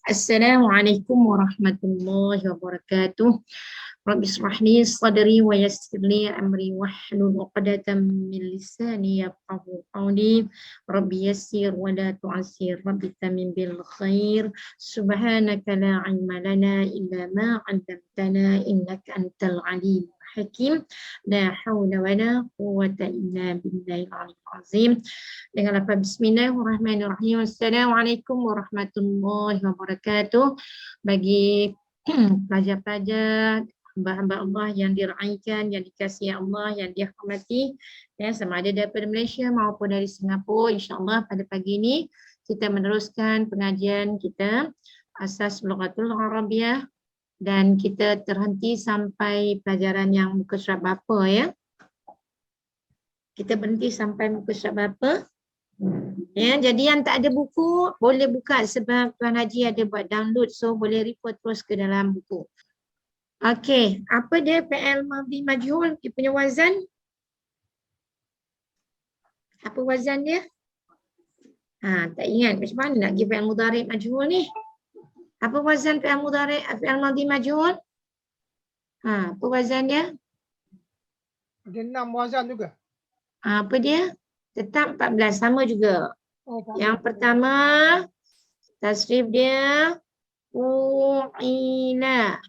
Assalamualaikum warahmatullahi wabarakatuh. Rabbi ishrah li sadri wa yassir li amri wahlul 'uqdatam min lisani yafqahu qawli. Rabbi yassir wa la tu'assir. Rabbi tamim bil khair. Subhanaka la 'ilma lana illa ma 'allamtana innaka antal 'alim hakim. La haula wa la quwwata illa billahil 'aliyyil 'azim. Dengan lafaz bismillahirrahmanirrahim. Assalamualaikum warahmatullahi wabarakatuh. Bagi pelajar-pelajar, hamba-hamba Allah yang diraikan, yang dikasihi Allah, yang dirahmati, ya, sama ada daripada Malaysia maupun dari Singapura, insya-Allah pada pagi ini kita meneruskan pengajian kita Asas Lughatul Arabiah dan kita terhenti sampai pelajaran yang muka surat berapa ya? Kita berhenti sampai muka surat berapa? Ya, jadi yang tak ada buku boleh buka sebab Tuan Haji ada buat download, so boleh refer terus ke dalam buku. Okey, apa dia fi'il madhi majhul? Dia punya wazan? Apa wazan dia? Tak ingat macam mana nak pergi fi'il mudhari' majhul ni? Apa wazan fi'il mudhari' fi'il madhi majhul? Apa wazan dia? Ada 6 wazan juga. Apa dia? Tetap 14, sama juga. Yang pertama, tasrif dia fu'ila.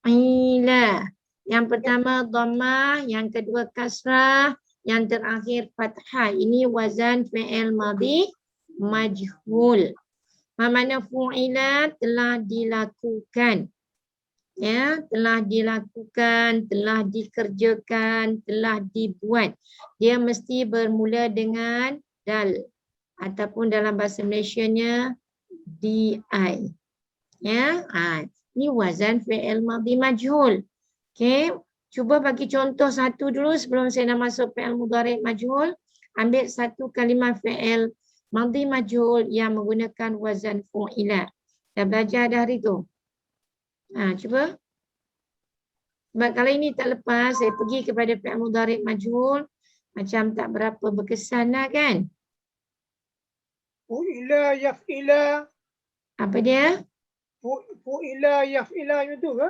Fu'ila. Yang pertama dhammah, yang kedua kasrah, yang terakhir fathah. Ini wazan fi'il madhi majhul. Makna fu'ila telah dilakukan. Ya, telah dilakukan, telah dikerjakan, telah dibuat. Dia mesti bermula dengan dal ataupun dalam bahasa Malaysianya di. Ya, ini wazan fi'il madhi majhul. Okey, cuba bagi contoh satu dulu sebelum saya nak masuk fi'il mudhari' majhul. Ambil satu kalimah fi'il madhi majhul yang menggunakan wazan fu'ila. Dah belajar dah hari tu? Cuba. Sebab kalau ini tak lepas, saya pergi kepada fi'il mudhari' majhul, macam tak berapa berkesan lah kan? Fu'ila yaf'ila. Apa dia? Fu'ila yaf'ila itu ke?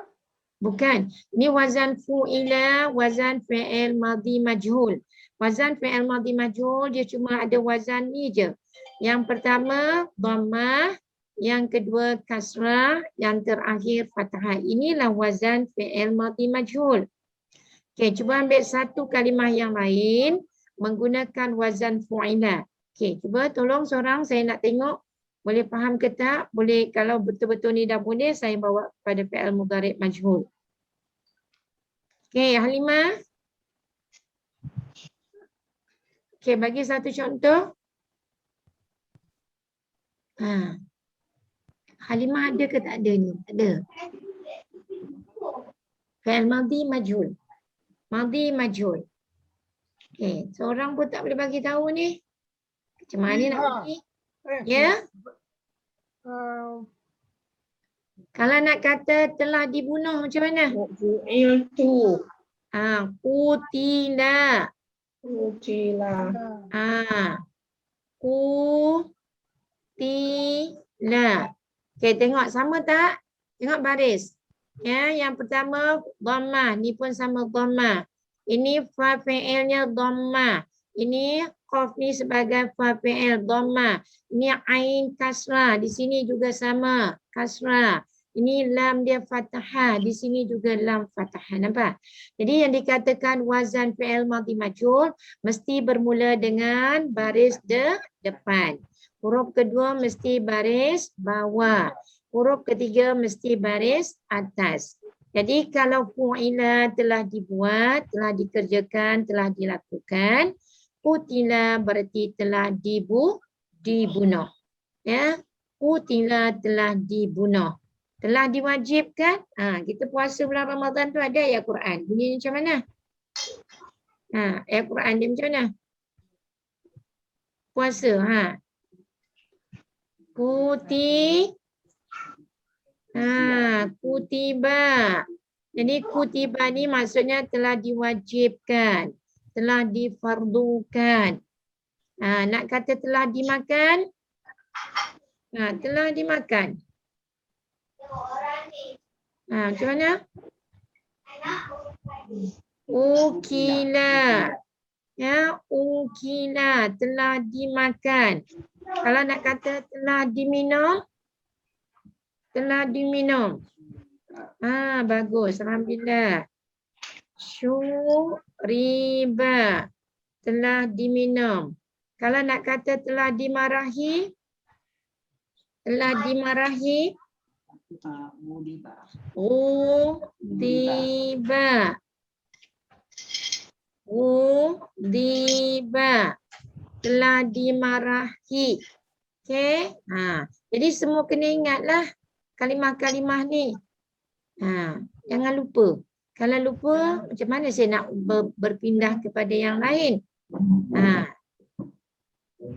Bukan. Ini wazan fu'ila, wazan fi'il madhi majhul. Wazan fi'il madhi majhul, dia cuma ada wazan ni je. Yang pertama, dhammah. Yang kedua kasrah, yang terakhir fathah. Inilah wazan fi'il madhi majhul. Okey, cuba ambil satu kalimah yang lain menggunakan wazan fu'ila. Okey, cuba tolong seorang, saya nak tengok boleh faham ke tak? Boleh, kalau betul-betul ni dah boleh, saya bawa pada fi'il mudhari' majhul. Okey, Halimah. Okey, bagi satu contoh. Halimah ada ke tak ada ni? Tak ada. Fi'il madhi majhul. Madhi majhul. Okey, seorang pun tak boleh bagi tahu ni. Macam mana nak bagi? Ya? Kalau nak kata telah dibunuh macam mana? Fu'iltu. Qutila. Qutila. Qutila. Okey, tengok sama tak? Tengok baris. Ya, yang pertama dhammah, ni pun sama dhammah. Ini fa fi'ilnya dhammah. Ini qaf ni sebagai fa fi'il dhammah. Ini ain kasrah, di sini juga sama kasrah. Ini lam dia fathah, di sini juga lam fathah. Nampak? Jadi yang dikatakan wazan fi'il madhi majhul mesti bermula dengan baris depan. Huruf kedua mesti baris bawah. Huruf ketiga mesti baris atas. Jadi kalau fu'ila telah dibuat, telah dikerjakan, telah dilakukan, qutila berarti telah dibunuh. Ya, qutila telah dibunuh. Telah diwajibkan. Kita puasa bulan Ramadan tu ada ayat Quran. Bunyinya macam mana? Ayat Quran dia macam mana? Puasa. Kutiba. Jadi kutiba ni maksudnya telah diwajibkan, telah difardukan. Nak kata telah dimakan, Telah dimakan. Macam mana? Ukila. Ya, ukila telah dimakan. Kalau nak kata telah diminum, telah diminum. Bagus. Alhamdulillah. Syuriba telah diminum. Kalau nak kata telah dimarahi, telah dimarahi. Udiba. Udiba telah dimarahi. Okey. Jadi semua kena ingatlah kalimah-kalimah ni. Jangan lupa. Kalau lupa, macam mana saya nak berpindah kepada yang lain?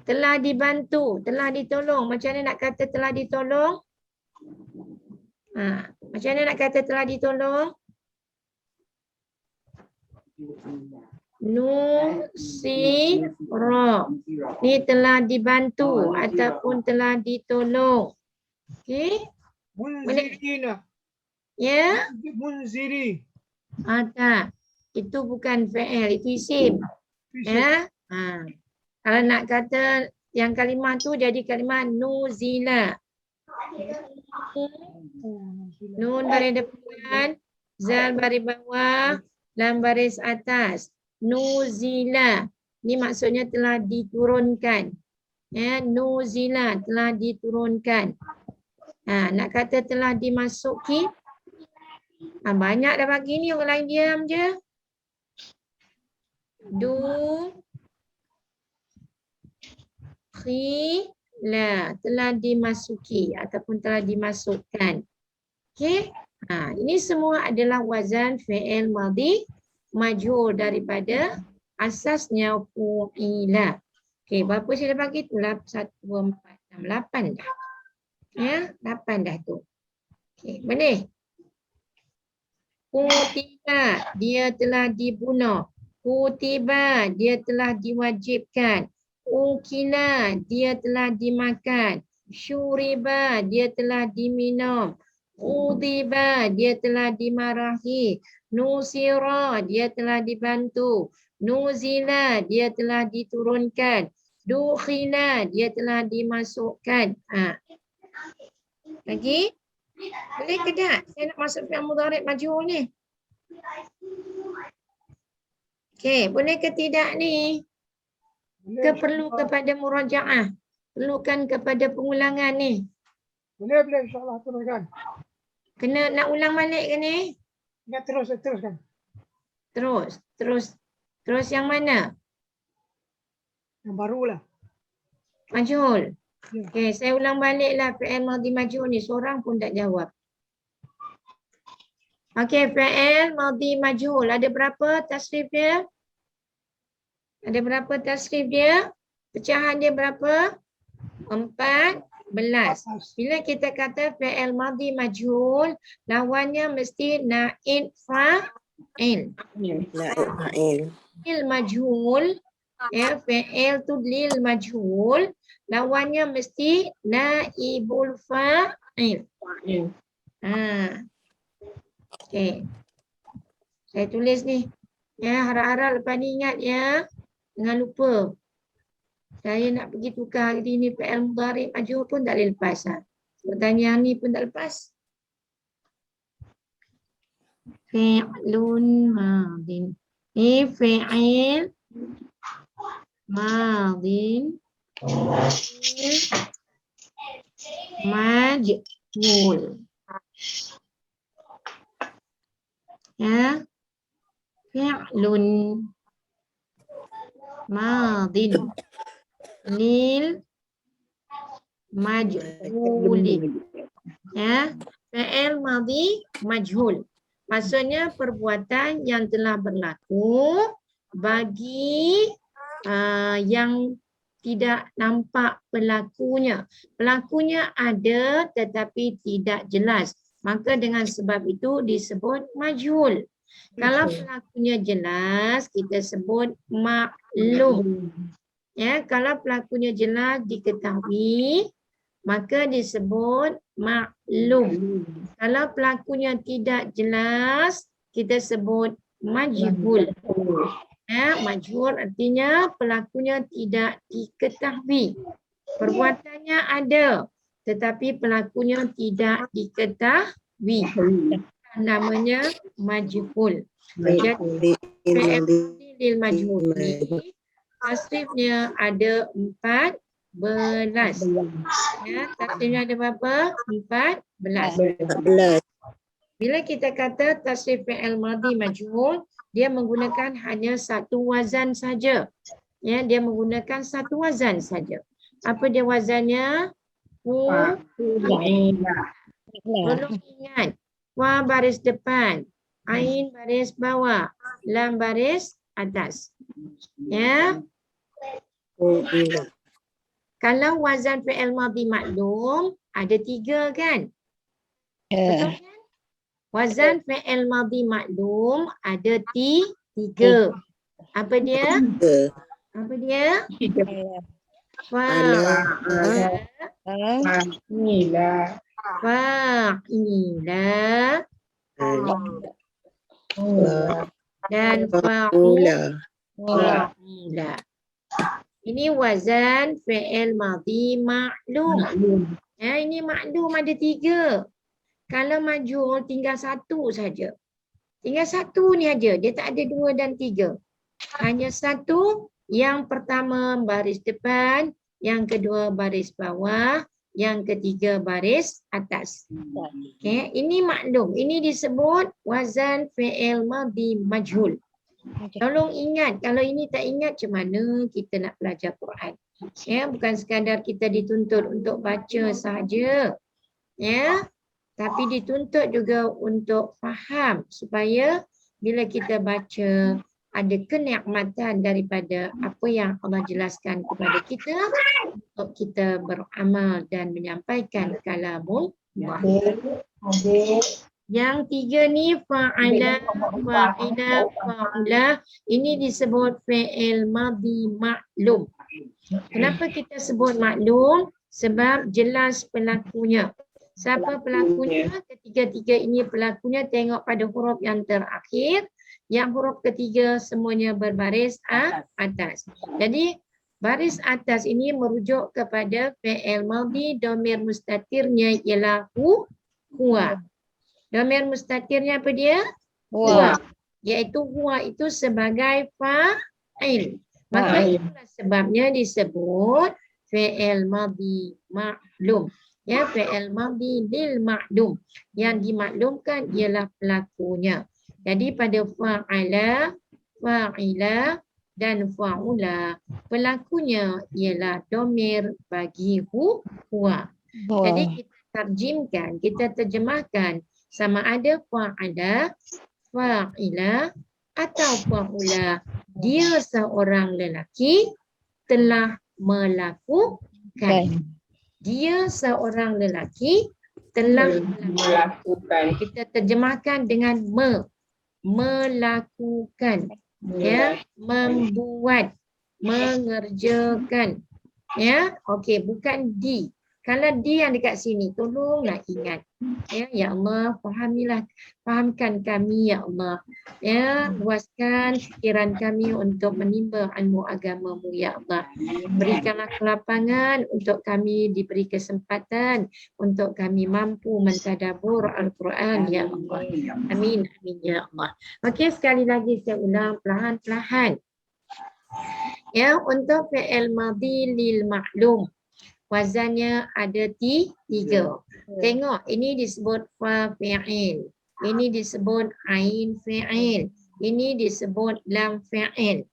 Telah dibantu, telah ditolong. Macam mana nak kata telah ditolong? Macam mana nak kata telah ditolong? Nusira. Ni telah dibantu ataupun telah ditolong. Okey? Munzirina. Ya? Munziri. Tak. Itu bukan fi'il, itu isim. Ya? Kalau nak kata yang kalimah tu jadi kalimah nuzila. Nun baris depan, zal baris bawah, lam baris atas. Nuzila. Ni maksudnya telah diturunkan. Ya, nuzila telah diturunkan. Nak kata telah dimasuki. Banyak dah bagi ni, orang lain diam je. Telah dimasuki ataupun telah dimasukkan. Okey. Ini semua adalah wazan fi'il madhi majhul daripada asasnya fu'ila. Okey, berapa saya dah bagi tu? 1, 2, 4, 6, 8 dah. Ya, 8 dah tu. Okey, boleh? Kutiba, dia telah dibunuh. Kutiba, dia telah diwajibkan. Ukila, dia telah dimakan. Syuriba, dia telah diminum. Udiba, dia telah dimarahi. Nusira, dia telah dibantu. Nuzila, dia telah diturunkan. Dukhila, dia telah dimasukkan. Lagi? Boleh ke tak? Saya nak masuk fi'il mudhari' majhul ni. Okey, boleh ke tidak ni? Ke perlu kepada murajaah? Perlukan kepada pengulangan ni? Boleh insyaAllah teruskan. Kena nak ulang balik ke ni? Ya, teruskan. Terus yang mana? Yang barulah. Majhul. Ya. Okey, saya ulang baliklah fi'il madhi majhul ni. Seorang pun tak jawab. Okey, fi'il madhi majhul. Ada berapa tasrif dia? Ada berapa tasrif dia? Pecahan dia berapa? 14. Bila kita kata fi'il madhi majhul, lawannya mesti naib fa'il. Fi'il majhul, ya, fi'il tu lil majhul, lawannya mesti naibul fa'il. Okey. Saya tulis ni. Ya, harap-harap lepas ni ingat ya. Jangan lupa. Saya nak pergi tukar hari ni fi'il mudhari' majhul pun tak boleh lepas. Pertanyaan ni pun tak lepas. Fi'lun madin. Ini fi'il madin majhul. Ya. Fi'lun madin lil majhuli. Ya, fi'il madhi majhul. Maksudnya perbuatan yang telah berlaku bagi yang tidak nampak pelakunya. Pelakunya ada tetapi tidak jelas. Maka dengan sebab itu disebut majhul. Kalau pelakunya jelas, kita sebut maklum. Ya, kalau pelakunya jelas diketahui, maka disebut maklum. Kalau pelakunya tidak jelas, kita sebut majhul. Ya, majhul artinya pelakunya tidak diketahui. Perbuatannya ada, tetapi pelakunya tidak diketahui. Namanya majhul. Jadi fi'il madhi lil majhul ini tasrifnya ada 14. Ya, tasrifnya ada berapa? 14. Bila kita kata tasrif fi'il madhi majhul, dia menggunakan hanya satu wazan saja. Ya, dia menggunakan satu wazan saja. Apa dia wazannya? Tolong ingat. Wa baris depan, ain baris bawah, lam baris atas. Ya. Kalau wazan fi'il madhi maklum ada 3 kan? Betul kan? Wazan fi'il madhi maklum ada 3. Apa dia? Apa dia? Fa'ila dan fa'ula. Ini wazan fi'il madhi maklum. Ya, ini maklum ada 3. Kalau majhul tinggal 1 saja. Tinggal 1 ni aja. Dia tak ada 2 dan 3. Hanya 1. Yang pertama baris depan, yang kedua baris bawah, yang ketiga baris atas. Okay. Ini maklum. Ini disebut wazan fi'il madhi majhul. Tolong ingat. Kalau ini tak ingat, macam mana kita nak belajar Quran? Ya, bukan sekadar kita dituntut untuk baca sahaja. Ya, tapi dituntut juga untuk faham supaya bila kita baca ada kenikmatan daripada apa yang Allah jelaskan kepada kita untuk kita beramal dan menyampaikan kalamul Allah. Yang 3 ni fa'ala, fa'ila, fa'ula. Ini disebut fi'il madhi maklum. Kenapa kita sebut maklum? Sebab jelas pelakunya. Siapa pelakunya? Ketiga-tiga ini pelakunya, tengok pada huruf yang terakhir. Yang huruf ketiga semuanya berbaris atas. Jadi baris atas ini merujuk kepada fi'il madhi, dhamir mustatirnya ialah huwa. Dhamir mustatirnya apa dia? Huwa. Iaitu huwa itu sebagai fa'il. Maka itulah sebabnya disebut fi'il madhi maklum. Ya, fi'il madhi lil maklum. Yang dimaklumkan ialah pelakunya. Jadi pada fa'ala, fa'ila dan fa'ula, pelakunya ialah dhamir bagi huwa. Jadi kita tarjimkan, kita terjemahkan sama ada fa'ala, fa'ila atau fa'ula. Dia seorang lelaki telah melakukan. Dia seorang lelaki telah melakukan. Kita terjemahkan dengan melakukan, ya, membuat, mengerjakan, ya. Okey, bukan di. Kalau di yang dekat sini, tolonglah ingat. Ya Allah, fahamkan kami ya Allah. Ya, luaskan fikiran kami untuk menimba ilmu agama-Mu ya Allah. Berikanlah kelapangan untuk kami diberi kesempatan untuk kami mampu mentadabbur Al-Quran ya Allah. Amin, amin ya Allah. Okey, sekali lagi saya ulang perlahan-lahan. Ya, untuk fi'il madhi lil maklum. Wazannya ada 3. Tengok, ini disebut fa fi'il. Ini disebut ain fi'il. Ini disebut lam fi'il.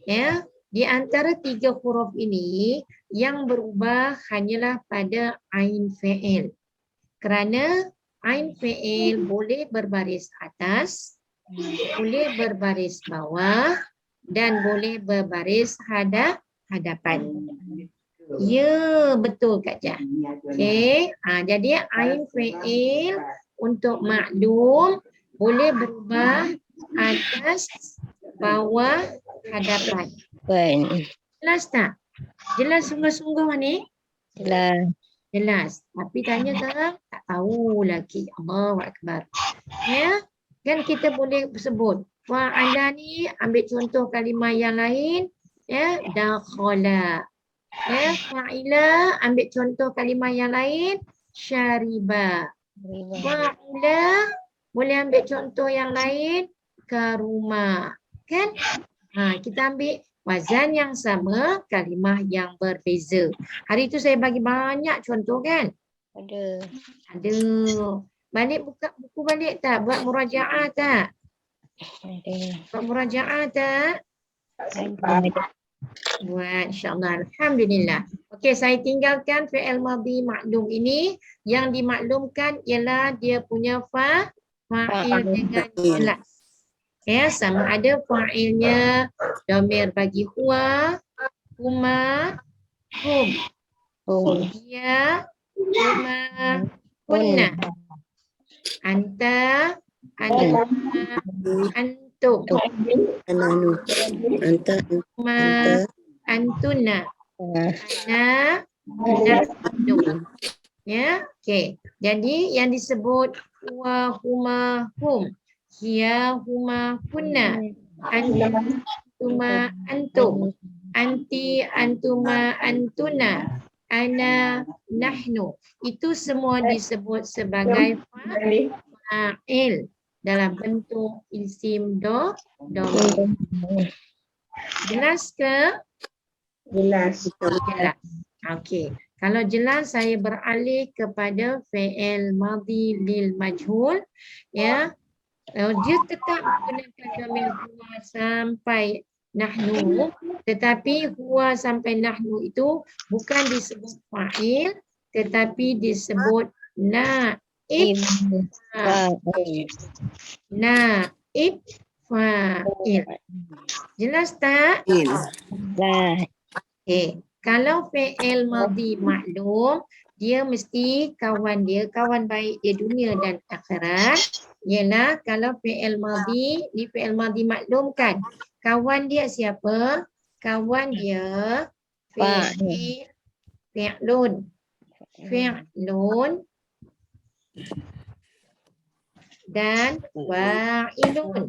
Ya, di antara 3 huruf ini yang berubah hanyalah pada ain fi'il. Kerana ain fi'il boleh berbaris atas, boleh berbaris bawah dan boleh berbaris hadapan. Ya, betul Kak Jah. Okey, jadi ain fi'il untuk maklum boleh berubah atas, bawah, hadapan. Jelas tak? Jelas sungguh-sungguh ni? Jelas. Jelas. Tapi tanya sekarang tak tahu lagi. Allahu Akbar. Ya. Kan kita boleh sebut. Fa'ala ni ambil contoh kalimah yang lain. Ya. Dakhala. Ya. Fa'ila ambil contoh kalimah yang lain. Syariba. Fa'ula boleh ambil contoh yang lain. Karuma. Kan? Kita ambil wazan yang sama, kalimah yang berbeza. Hari itu saya bagi banyak contoh kan? Ada. Ada. Balik buka buku balik tak? Buat murajaah tak? Ada. Buat murajaah tak? Ada. Buat insyaAllah. Alhamdulillah. Okey, saya tinggalkan fi'il madhi maklum ini. Yang dimaklumkan ialah dia punya fa'il dengan jelas. Ya, sama ada fa'ilnya dhamir bagi huwa, huma, hum. Dia, huma, hunna. Anta, antuma, antum. Ananu. Anta. Huma, Anta. antuna. Ana, nahnu. Ya, okey. Jadi yang disebut huwa, huma, hum. Hiya, huma, kunna. Antuma, antum. Anti, antuma, antuna. Ana, nahnu. Itu semua disebut sebagai fa'il dalam bentuk isim dhamir. Jelas ke? Jelas. Jelas. Okey. Kalau jelas saya beralih kepada fi'il madhi lil majhul. Ya. Dia tetap menggunakan dhamir huwa sampai nahnu, tetapi huwa sampai nahnu itu bukan disebut fa'il, tetapi disebut naib. Naib fa'il. Jelas tak? Okay. Kalau fi'il madhi maklum, dia mesti kawan dia, kawan baik dia dunia dan akhirat. Ialah kalau fi'il madhi, ni fi'il madhi maklum kan. Kawan dia siapa? Kawan dia fi'lun. Fi'lun dan fa'ilun.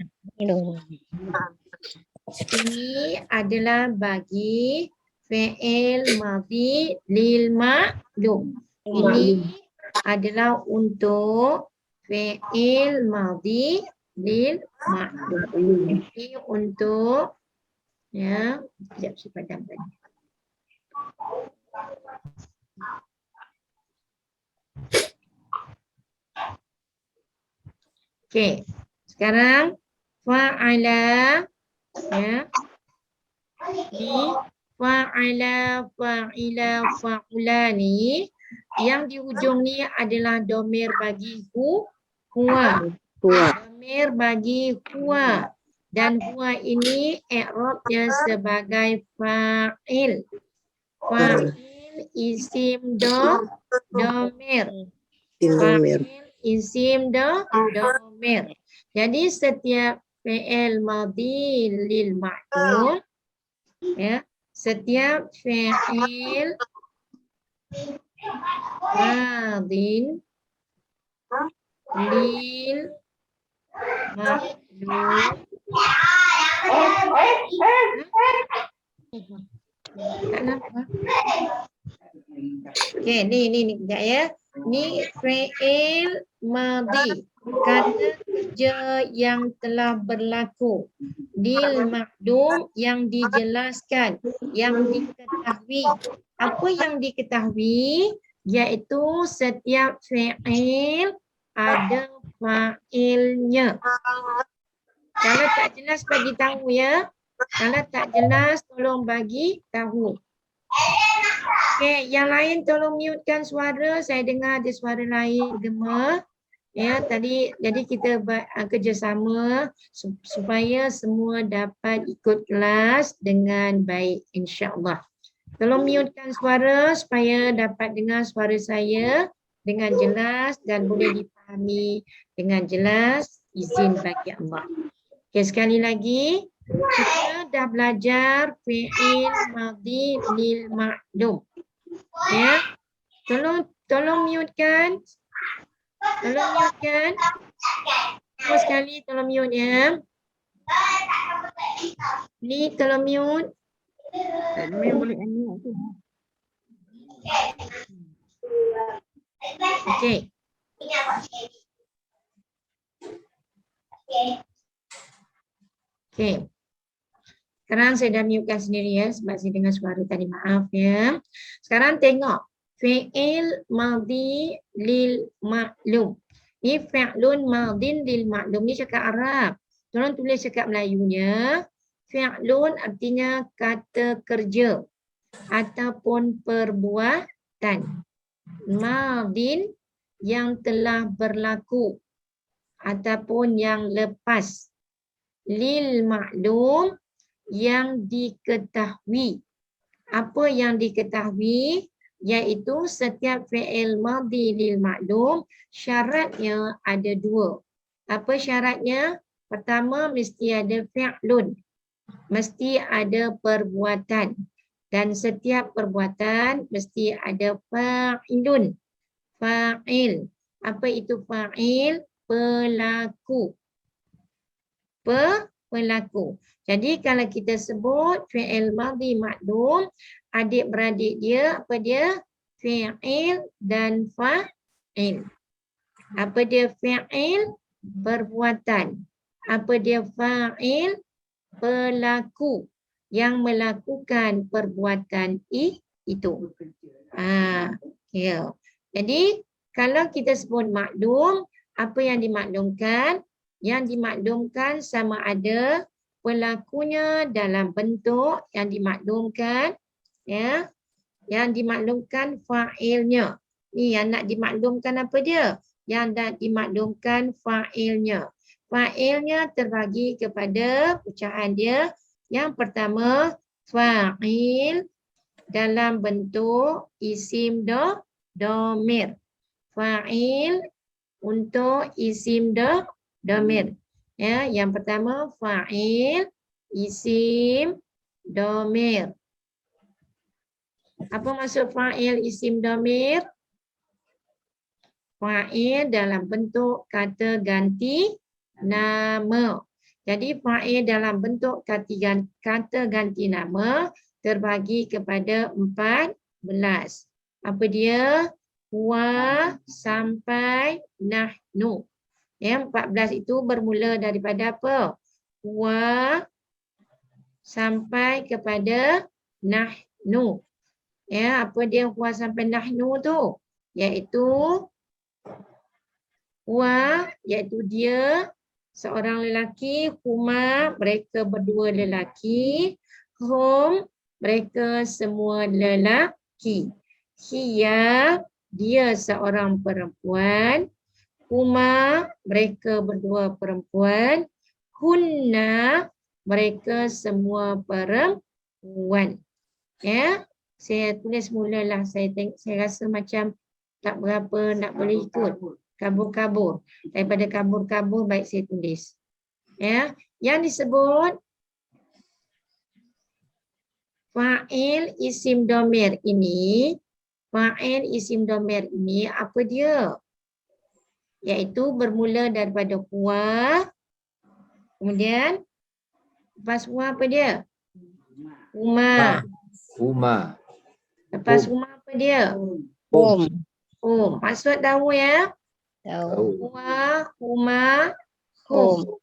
Ini adalah bagi fi'il madhi lil maklum. Ini adalah untuk fi'il madhi lil maklum. Ini untuk ya, sekejap saya padamkan. Okey. Sekarang fa'ala ya. Di fa'ala, fa'ila, fa'ulani yang di hujung ni adalah dhamir bagi huwa. Dhamir bagi huwa. Dan huwa ini i'rabnya sebagai fa'il. Fa'il isim dhamir. Fa'il isim dhamir. Jadi setiap fi'il madhi lil maklum, ya, setiap fi'il madhin lil maklum. Kenapa? Okey, ni kejap ya. Ni fi'il madhi, kata kerja yang telah berlaku. Lil maklum yang dijelaskan, yang diketahui. Apa yang diketahui? Iaitu setiap fi'il ada fa'ilnya. Kalau tak jelas bagi tahu ya. Kalau tak jelas tolong bagi tahu. Okey, yang lain tolong mutekan suara. Saya dengar ada suara lain gema. Ya, tadi jadi kita kerjasama supaya semua dapat ikut kelas dengan baik insya-Allah. Tolong mutekan suara supaya dapat dengar suara saya dengan jelas dan boleh dipahami dengan jelas, izin bagi Allah. Okey, sekali lagi kita dah belajar fi'il madhi lil maklum. Ya. Tolong Tolong mute kan? Tolong mute kan? Semua sekali tolong mute ya. Ni tolong mute. Admin boleh unmute tu. Okey. Okey. Sekarang saya dah mutekan sendiri ya sebab saya dengar suara tadi, maaf ya. Sekarang tengok fi'il madhi lil ma'lum. Ni fi'lun madhin lil ma'lum, ni cakap Arab. Tolong tulis cakap Melayunya. Fi'lun artinya kata kerja ataupun perbuatan. Madhin yang telah berlaku ataupun yang lepas. Lil ma'lum yang diketahui. Apa yang diketahui? Iaitu setiap fi'il madhi lil ma'lum syaratnya ada dua. Apa syaratnya? Pertama, mesti ada fi'lun. Mesti ada perbuatan. Dan setiap perbuatan mesti ada fa'ilun. Fa'il. Apa itu fa'il? Pelaku. Pelaku. Jadi kalau kita sebut fi'il madhi ma'lum, adik-beradik dia, apa dia? Fi'il dan fa'il. Apa dia fi'il? Perbuatan. Apa dia fa'il? Pelaku yang melakukan perbuatan itu. Ya. Jadi kalau kita sebut maklum, apa yang dimaklumkan? Yang dimaklumkan sama ada pelakunya dalam bentuk yang dimaklumkan, ya. Yang dimaklumkan fa'ilnya. Ni yang nak dimaklumkan apa dia? Yang nak dimaklumkan fa'ilnya. Fa'ilnya terbagi kepada pecahan dia. Yang pertama, fa'il dalam bentuk isim domir. Fa'il untuk isim domir. Ya, yang pertama fa'il isim domir. Apa maksud fa'il isim domir? Fa'il dalam bentuk kata ganti nama. Jadi fa'il dalam bentuk kata ganti nama terbagi kepada 14. Apa dia? Wa sampai nahnu. Yang 14 itu bermula daripada apa? Wa sampai kepada nahnu. Ya, apa dia wa sampai nahnu tu? Iaitu wa, iaitu dia seorang lelaki, huma mereka berdua lelaki, hum mereka semua lelaki. Hiya dia seorang perempuan, huma mereka berdua perempuan, hunna mereka semua perempuan. Ya, saya tulis mulalah, saya rasa macam tak berapa nak boleh ikut. Kabur-kabur. Daripada kabur-kabur baik saya tulis. Ya, yang disebut fa'il isim domir ini, fa'il isim domir ini apa dia? Iaitu bermula daripada huwa, kemudian lepas huwa apa dia? Huma. Huma. Lepas huma apa dia? Hum. Maksud tahu ya? Tahu. Huwa, huma, hum.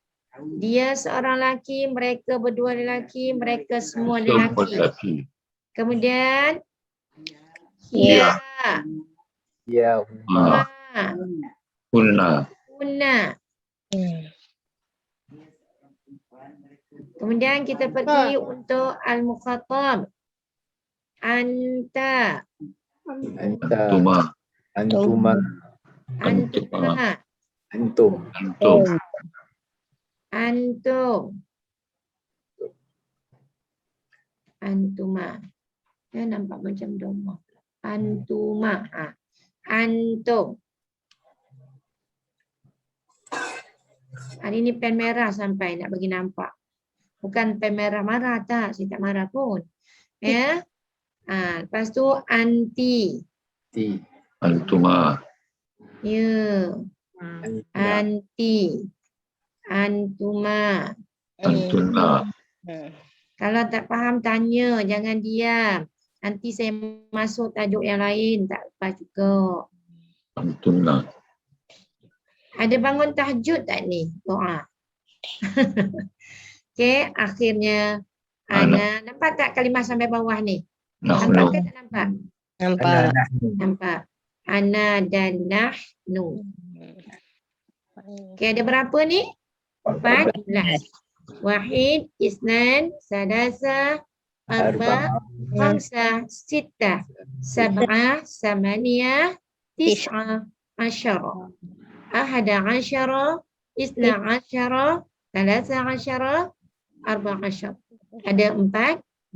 Dia seorang lelaki, mereka berdua lelaki, mereka semua lelaki. Kemudian hiya, Ya, huma, Hunna. hunna. Kemudian kita pergi untuk al-mukhatab. Anta, anta, Antuma. antuma, antuma, antum, Antum. antum, antuma. Ya, nampak macam doma. Antuma. Antum. Hari ni pen merah sampai nak bagi nampak. Bukan pen merah marah tak, saya tak marah pun. Ya. Lepas tu anti. ti, Antuma. Ya. Anta. Anti. Antuma. Antuna. Kalau tak faham tanya, jangan diam. Nanti saya masuk tajuk yang lain, tak lepas juga. Antuna. Ada bangun tahajud tak ni? Doa. Okey, akhirnya ana. Nampak tak kalimah sampai bawah ni? Nampak ke Nahnu. tak nampak? Nampak. Nampak. Ana dan nahnu. Okey, ada berapa ni? 14. Wahid, isnan, sadasa, arba, khamsa, sittah, sab'ah, samaniyah, tis'ah, asyara. Ahada asyara, isna asyara, thalatha asyara, arba asyara. Ada 14.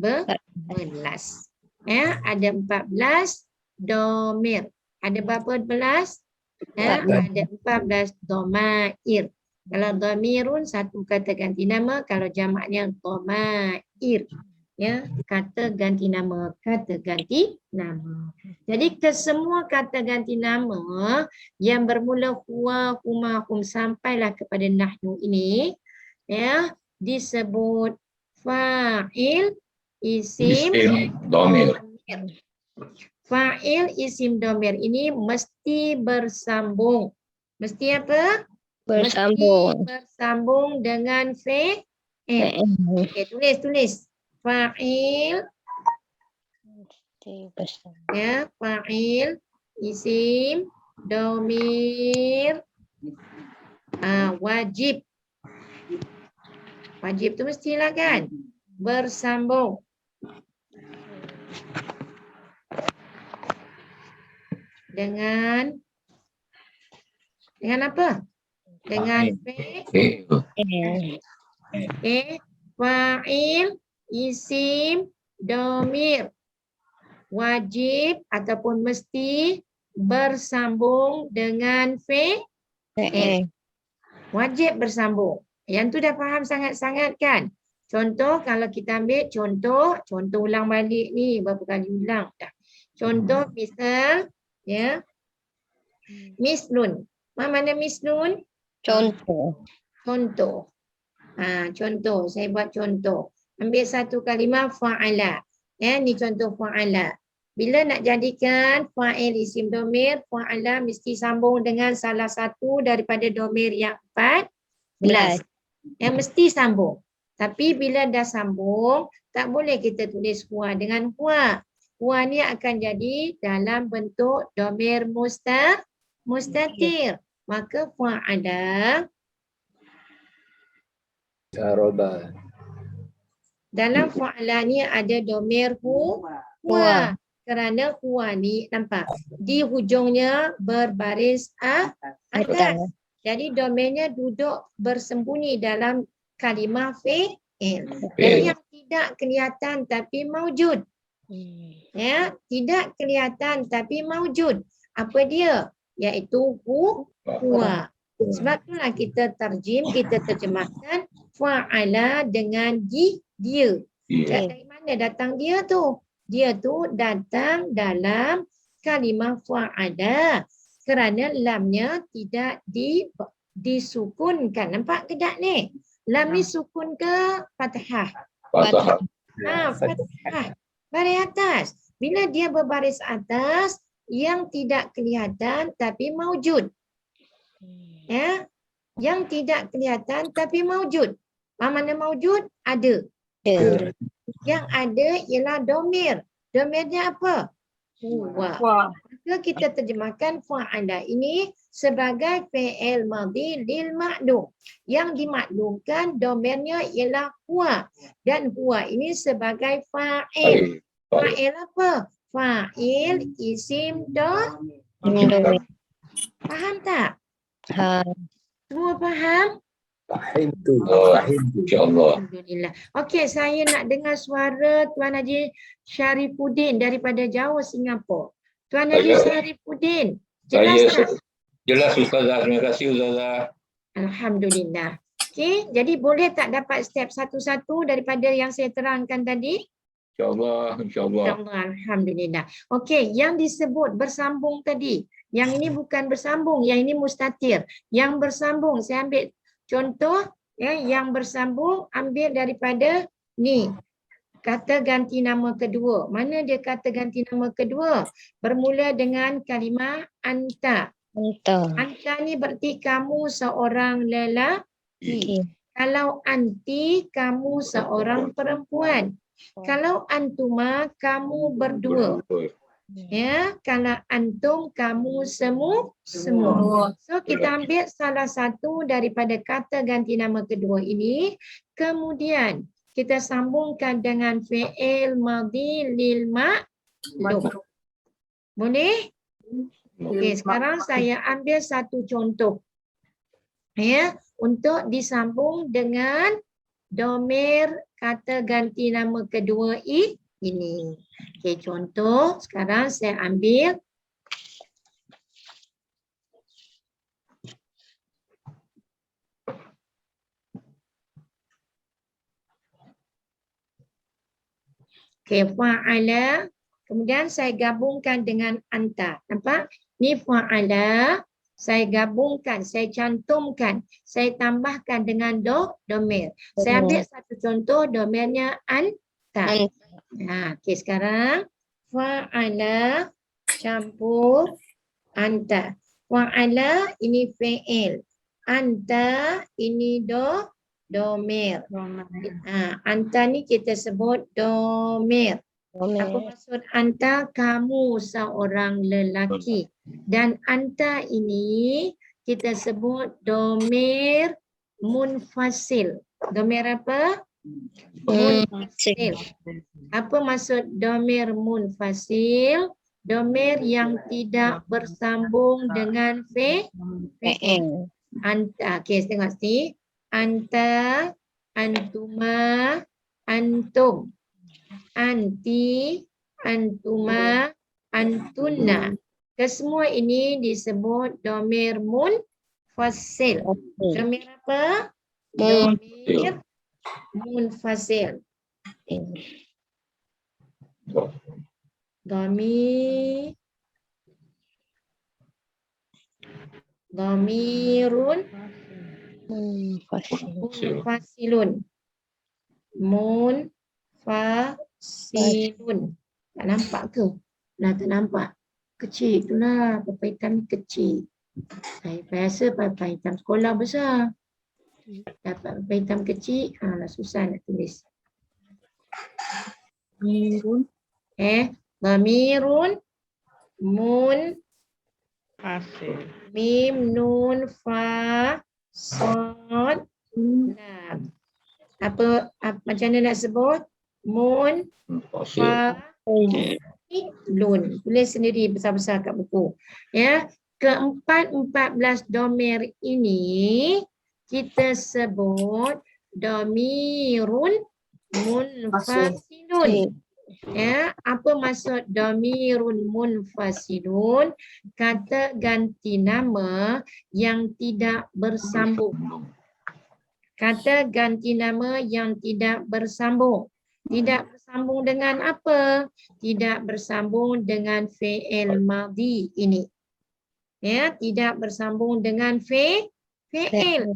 Ya, ada 14 domir. Ada berapa 14? Ya, ada 14 domair. Kalau domirun satu kata ganti nama, kalau jamaknya domair. Ya, kata ganti nama, kata ganti nama. Jadi kesemua kata ganti nama yang bermula huwa, huma, hum sampailah kepada nahnu ini, ya, disebut fa'il isim Domir. Fa'il isim domir ini mesti bersambung. Mesti apa? Bersambung. Mesti bersambung dengan fi'il. Okey, tulis. Fa'il, ya, fa'il isim domir wajib. Wajib tu mestilah kan? Bersambung. Dengan apa? Dengan fi'il. Fa'il isim domir wajib ataupun mesti bersambung dengan fi'il. Wajib bersambung. Yang tu dah faham sangat-sangat kan? Contoh kalau kita ambil contoh ulang balik ni berapa kali ulang dah. Contoh misal, ya. Mislun. Mana mislun? Contoh. Contoh. Contoh, saya buat contoh. Ambil satu kalimah fa'ala. Ya, ni contoh fa'ala. Bila nak jadikan fa'il isim domir, fa'ala mesti sambung dengan salah satu daripada domir yang 14. Yang mesti sambung. Tapi bila dah sambung, tak boleh kita tulis huwa dengan huwa. Huwa ni akan jadi dalam bentuk domir mustatir. Maka fa'ala Daraba. dalam fa'ala ni ada domir huwa. Kerana huwa ni nampak di hujungnya berbaris atas. Jadi domirnya duduk bersembunyi dalam kalimah fi'il. Jadi yang tidak kelihatan tapi maujud. Ya, tidak kelihatan tapi maujud. Apa dia? Iaitu huwa. Sebab itulah kita terjemahkan fa'ala dengan dia. Dari mana datang dia tu? Dia tu datang dalam kalimah fa'ala. Kerana lamnya tidak disukunkan. Nampak ke tak ni? Lam ni sukun ke fathah? Fathah. Fathah. Baris atas. Bila dia berbaris atas, yang tidak kelihatan tapi maujud. Ya, yang tidak kelihatan tapi maujud. Mana maujud? Ada. Yang ada ialah domir. Domirnya apa? Huwa. Maka kita terjemahkan fa'ala ini sebagai fi'il madhi lil ma'lum. Yang dimaklumkan domirnya ialah huwa. Dan huwa ini sebagai fa'il. Fa'il apa? Fa'il isim domir. Faham tak? Semua faham? Fahimtu. InsyaAllah. Alhamdulillah. Okey, saya nak dengar suara Tuan Haji Syarifuddin daripada jauh Singapura. Tuan Haji Syarifuddin, jelas tak? Jelas Ustazah. Terima kasih Ustazah. Alhamdulillah. Okey, jadi boleh tak dapat step satu-satu daripada yang saya terangkan tadi? InsyaAllah. InsyaAllah. InsyaAllah, alhamdulillah. Okey, yang disebut bersambung tadi. Yang ini bukan bersambung, yang ini mustatir. Yang bersambung, saya ambil contoh ya, yang bersambung ambil daripada ni. Kata ganti nama kedua. Mana dia kata ganti nama kedua? Bermula dengan kalimah anta. Anta. Anta ni berarti kamu seorang lelaki. Kalau anti, kamu seorang perempuan. Kalau antuma, kamu berdua. Ya, kalau antum, kamu semua. So kita ambil salah satu daripada kata ganti nama kedua ini, kemudian kita sambungkan dengan fi'il madhi lil ma'lum. Boleh? Okey, sekarang saya ambil satu contoh. Ya, untuk disambung dengan domir kata ganti nama kedua ini. Okey, contoh sekarang saya ambil fa'ala, kemudian saya gabungkan dengan anta. Nampak? Ni fa'ala, saya gabungkan, saya cantumkan, saya tambahkan dengan domir. Saya ambil satu contoh, domirnya anta. Okey, sekarang fa'ala campur anta. Fa'ala ini fi'il. Anta ini domir. Anta ni kita sebut domir. Apa maksud anta? Kamu seorang lelaki. Dan anta ini kita sebut domir munfasil. Domir apa? Munfasil. Apa maksud domir munfasil? Domir yang tidak bersambung dengan fi'il. Anta. Okey, tengok sini. Anta, antuma, antum. Anti, antuma, antunna. Kesemua ini disebut domir munfasil. Domir apa? Domir munfasil. Domirun munfasilun. Munfasilun. Tak nampak ke? Nah, tak nampak. Kecil itulah. Papai hitam ni kecil. Saya biasa papai hitam sekolah besar. Dapat papai hitam kecil, lah susah nak tulis. Dhamirun. Dhamirun. Mun. Mim, nun, fa, sod, lam. Apa macam mana nak sebut? Mun, fa, lun. Tulis sendiri besar-besar kat buku. Ya, keempat-14 domir ini kita sebut domirun munfasilun. Ya, apa maksud domirun munfasilun? Kata ganti nama yang tidak bersambung. Kata ganti nama yang tidak bersambung. Tidak bersambung dengan apa? Tidak bersambung dengan fi'il madhi ini. Ya, tidak bersambung dengan fi'il.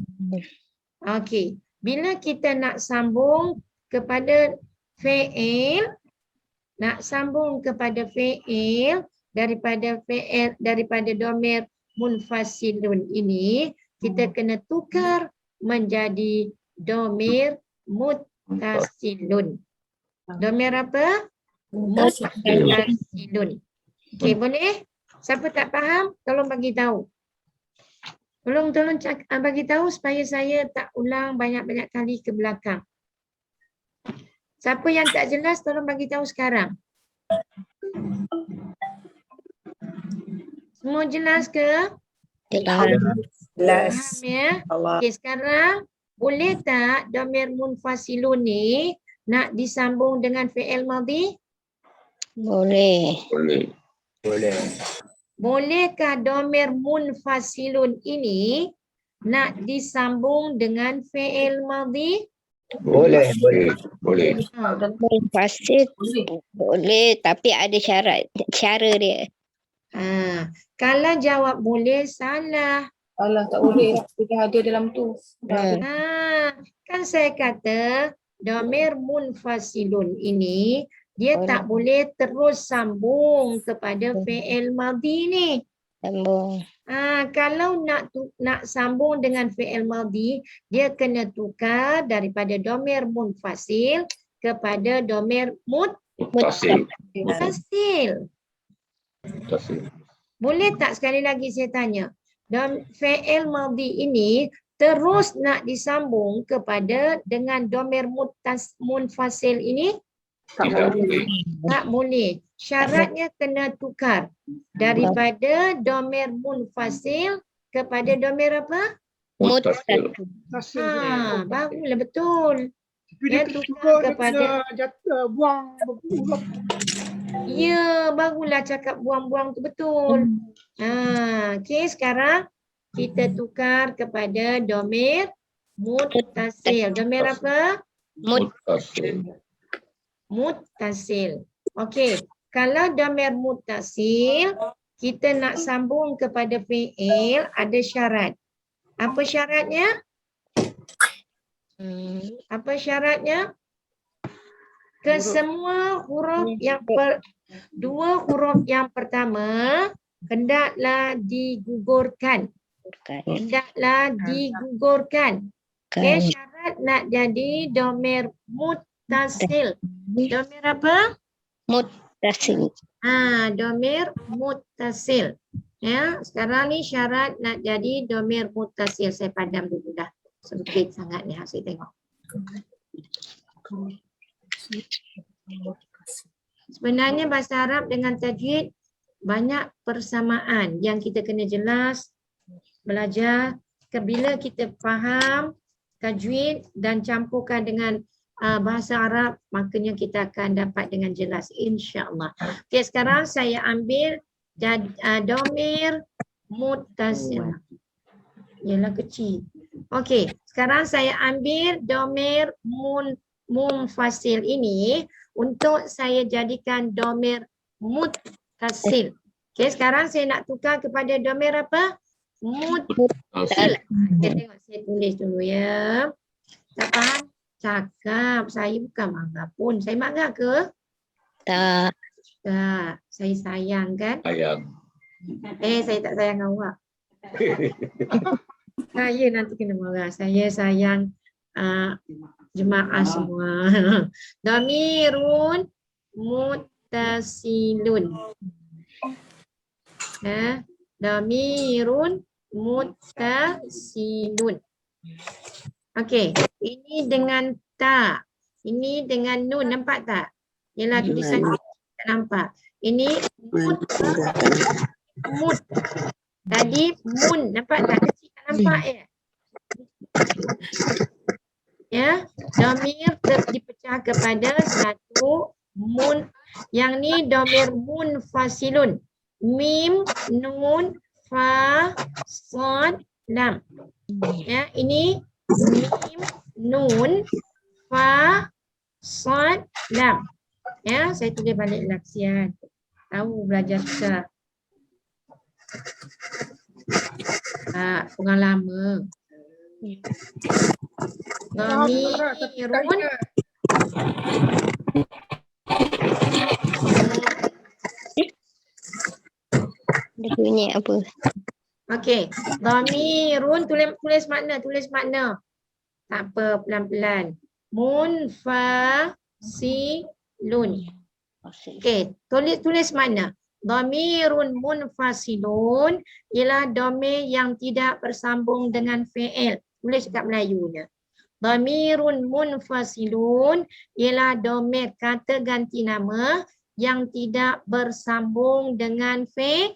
Okey. Bila kita nak sambung kepada fi'il, daripada domir munfasilun ini, kita kena tukar menjadi domir muttasilun. Domir apa? Muttasilun. Okey, boleh? Siapa tak faham, tolong bagi tahu. Tolong bagi tahu supaya saya tak ulang banyak-banyak kali ke belakang. Siapa yang tak jelas, tolong bagi tahu sekarang. Semua jelas ke? Jelas. Faham ya? Okey, sekarang boleh tak domir munfasilun ni nak disambung dengan fi'il madhi? Boleh. Boleh. Bolehkah domir munfasilun ini nak disambung dengan fi'il madhi? Boleh, boleh. Boleh. Munfasil boleh, tapi ada syarat. Cara dia. Kalau jawab boleh, salah. Alah, tak boleh lah. Dia ada dalam tu. Kan saya kata domir munfasilun ini dia tak boleh terus sambung kepada fi'il madhi ni. Sambung. Kalau nak sambung dengan fi'il madhi, dia kena tukar daripada domir munfasil kepada domir Muttasil. muttasil. Muttasil. Boleh tak sekali lagi saya tanya? Fi'il madhi ini terus nak disambung kepada dengan domir munfasil ini? Tidak boleh. Tak boleh. Syaratnya kena tukar daripada domir munfasil kepada domir apa? Muttasil. Nasir. Barulah betul. Tapi dia Dia kena tukar juga, dia kepada- kena jatuh, buang ulang. Ya, barulah cakap buang-buang tu betul. Okey, sekarang kita tukar kepada domir muttasil. Domir apa? Muttasil. Muttasil. Okey, kalau domir muttasil, kita nak sambung kepada fi'il, ada syarat. Apa syaratnya? Apa syaratnya? Kesemua huruf yang dua huruf yang pertama hendaklah digugurkan. Hendaklah digugurkan. Okey, syarat nak jadi domir muttasil. Domir apa? Muttasil. Domir muttasil. Ya, sekarang ni syarat nak jadi domir muttasil. Saya padam dulu dah. Sempit sangat ni, saya tengok. Sebenarnya bahasa Arab dengan tajwid banyak persamaan yang kita kena jelas belajar. Bila kita faham tajwid dan campurkan dengan bahasa Arab, makanya kita akan dapat dengan jelas, insya-Allah. Okey, sekarang saya ambil domir muttasil. Ialah kecil. Okey, sekarang saya ambil domir munfasil ini untuk saya jadikan domir muttasil. Okey, sekarang saya nak tukar kepada domir apa? Muttasil. Kita tengok, saya tulis dulu ya. Tak faham? Cakap. Saya bukan marah pun. Saya marah ke? Tak. Tak. Saya sayang kan? Sayang. Saya tak sayang awak. Saya nanti kena marah. Saya sayang jemaah semua. Dhamirun muttasilun. Dhamirun muttasilun. Okey, ini dengan ta. Ini dengan nun, nampak tak? Yalah tulisan tak nampak. Ini mut. Tadi mun, nampak tak? Kecil tak nampak ya? Ya, domir dipecah kepada satu mun. Yang ni domir munfasilun. Mim, nun, fa, sad, lam. Ya, ini mim, nun, fa, sad, lam. Ya, saya tulis balik laksian. Tahu belajar susah. Kurang lama. Dhamirun Dia bunyi apa? okey. Dhamirun tulis makna. Tak apa, pelan-pelan. Munfasilun. Okey, tulis mana? Dhamirun munfasilun ialah domir yang tidak bersambung dengan fi'il. Tulis kat Melayunya. Dhamirun munfasilun ialah domir kata ganti nama yang tidak bersambung dengan fi'il.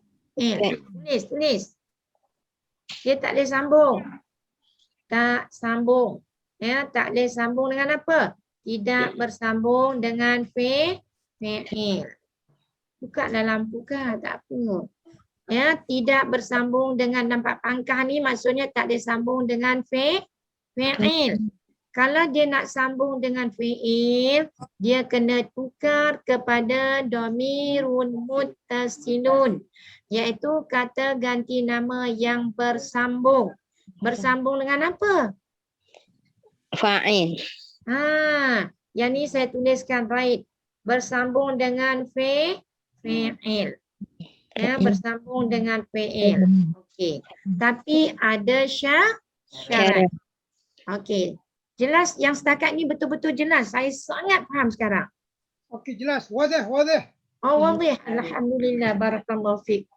Tulis. Dia tak boleh sambung. Tak sambung. Ya, tak boleh sambung dengan apa? Tidak bersambung dengan fi'il. Bukalah lampu kan, tak apa. Ya, tidak bersambung dengan nampak pangkah ni maksudnya tak boleh sambung dengan fi'il. Kalau dia nak sambung dengan fi'il, dia kena tukar kepada dhamirun muttasilun, iaitu kata ganti nama yang bersambung. Bersambung dengan apa? Fa'il. Yang ni saya tuliskan right. Bersambung dengan fi'il. Ya, bersambung dengan fi'il. Okey. Tapi ada syarat. Okey. Jelas yang setakat ni betul-betul jelas. Saya sangat faham sekarang. Okey, jelas. Wadah, wadah. Oh, wadih. Alhamdulillah. Barakallahu fiik.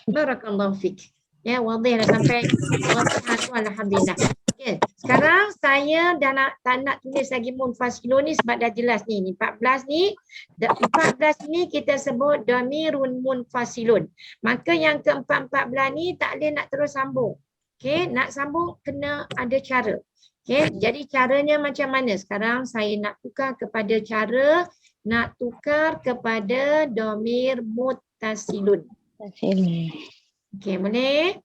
Barakallahu fiik. Ya, wadih dah sampai wadih. Alhamdulillah. Okay. Sekarang saya dah tak nak tulis lagi munfasilun ni sebab dah jelas ni. 14 ni. 14 ni kita sebut dhamirun munfasilun. Maka yang ke-14 ni tak boleh nak terus sambung. Okay. Nak sambung kena ada cara. Okay. Jadi caranya macam mana? Sekarang saya nak tukar kepada cara nak tukar kepada dhamir muttasilun. Okay, boleh?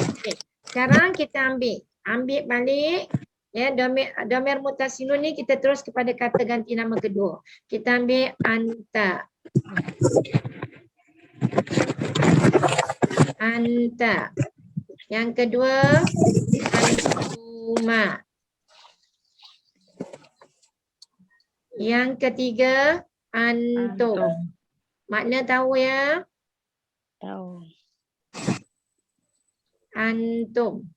Okay. Sekarang kita ambil balik ya dhamir muttasilun ni kita terus kepada kata ganti nama kedua. Kita ambil anta. Anta. Yang kedua antuma. Yang ketiga antum. Makna tahu ya? Tahu. Antum.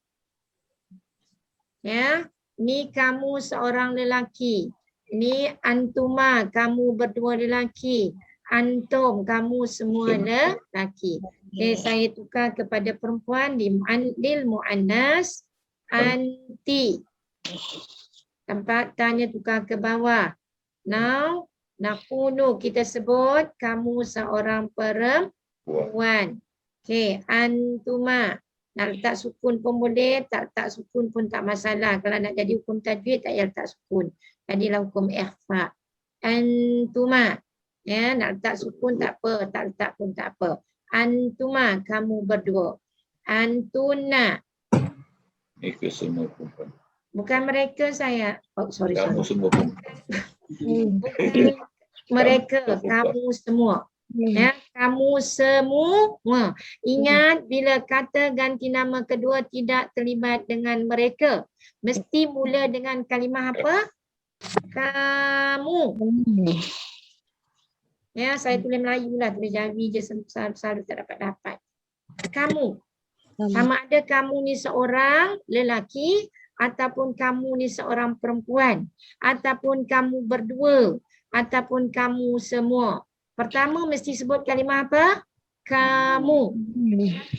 Ya, ni kamu seorang lelaki. Ni antuma, kamu berdua lelaki. Antum, kamu semua lelaki. Okay, saya tukar kepada perempuan lil muannas anti. Tempat tanya tukar ke bawah. Now, naqulu kita sebut kamu seorang perempuan. Okay, antuma. Nak letak sukun pun boleh, tak letak sukun pun tak masalah. Kalau nak jadi hukum tajwid tak payah letak sukun. Jadilah hukum ikhfa. Antuma. Ya, nak letak sukun tak apa, tak letak pun tak apa. Antuma, kamu berdua. Antuna. Mereka semua perempuan. Bukan mereka saya. Oh, sorry. Kamu semua perempuan. Bukan mereka, kamu semua. Ya, kamu semua. Ingat bila kata ganti nama kedua tidak terlibat dengan mereka. Mesti mula dengan kalimah apa? Kamu. Ya, saya tulis Melayu lah. Tulis Jawi je selalu tak dapat. Kamu. Sama ada kamu ni seorang lelaki ataupun kamu ni seorang perempuan. Ataupun kamu berdua. Ataupun kamu semua. Pertama mesti sebut kalimah apa? Kamu.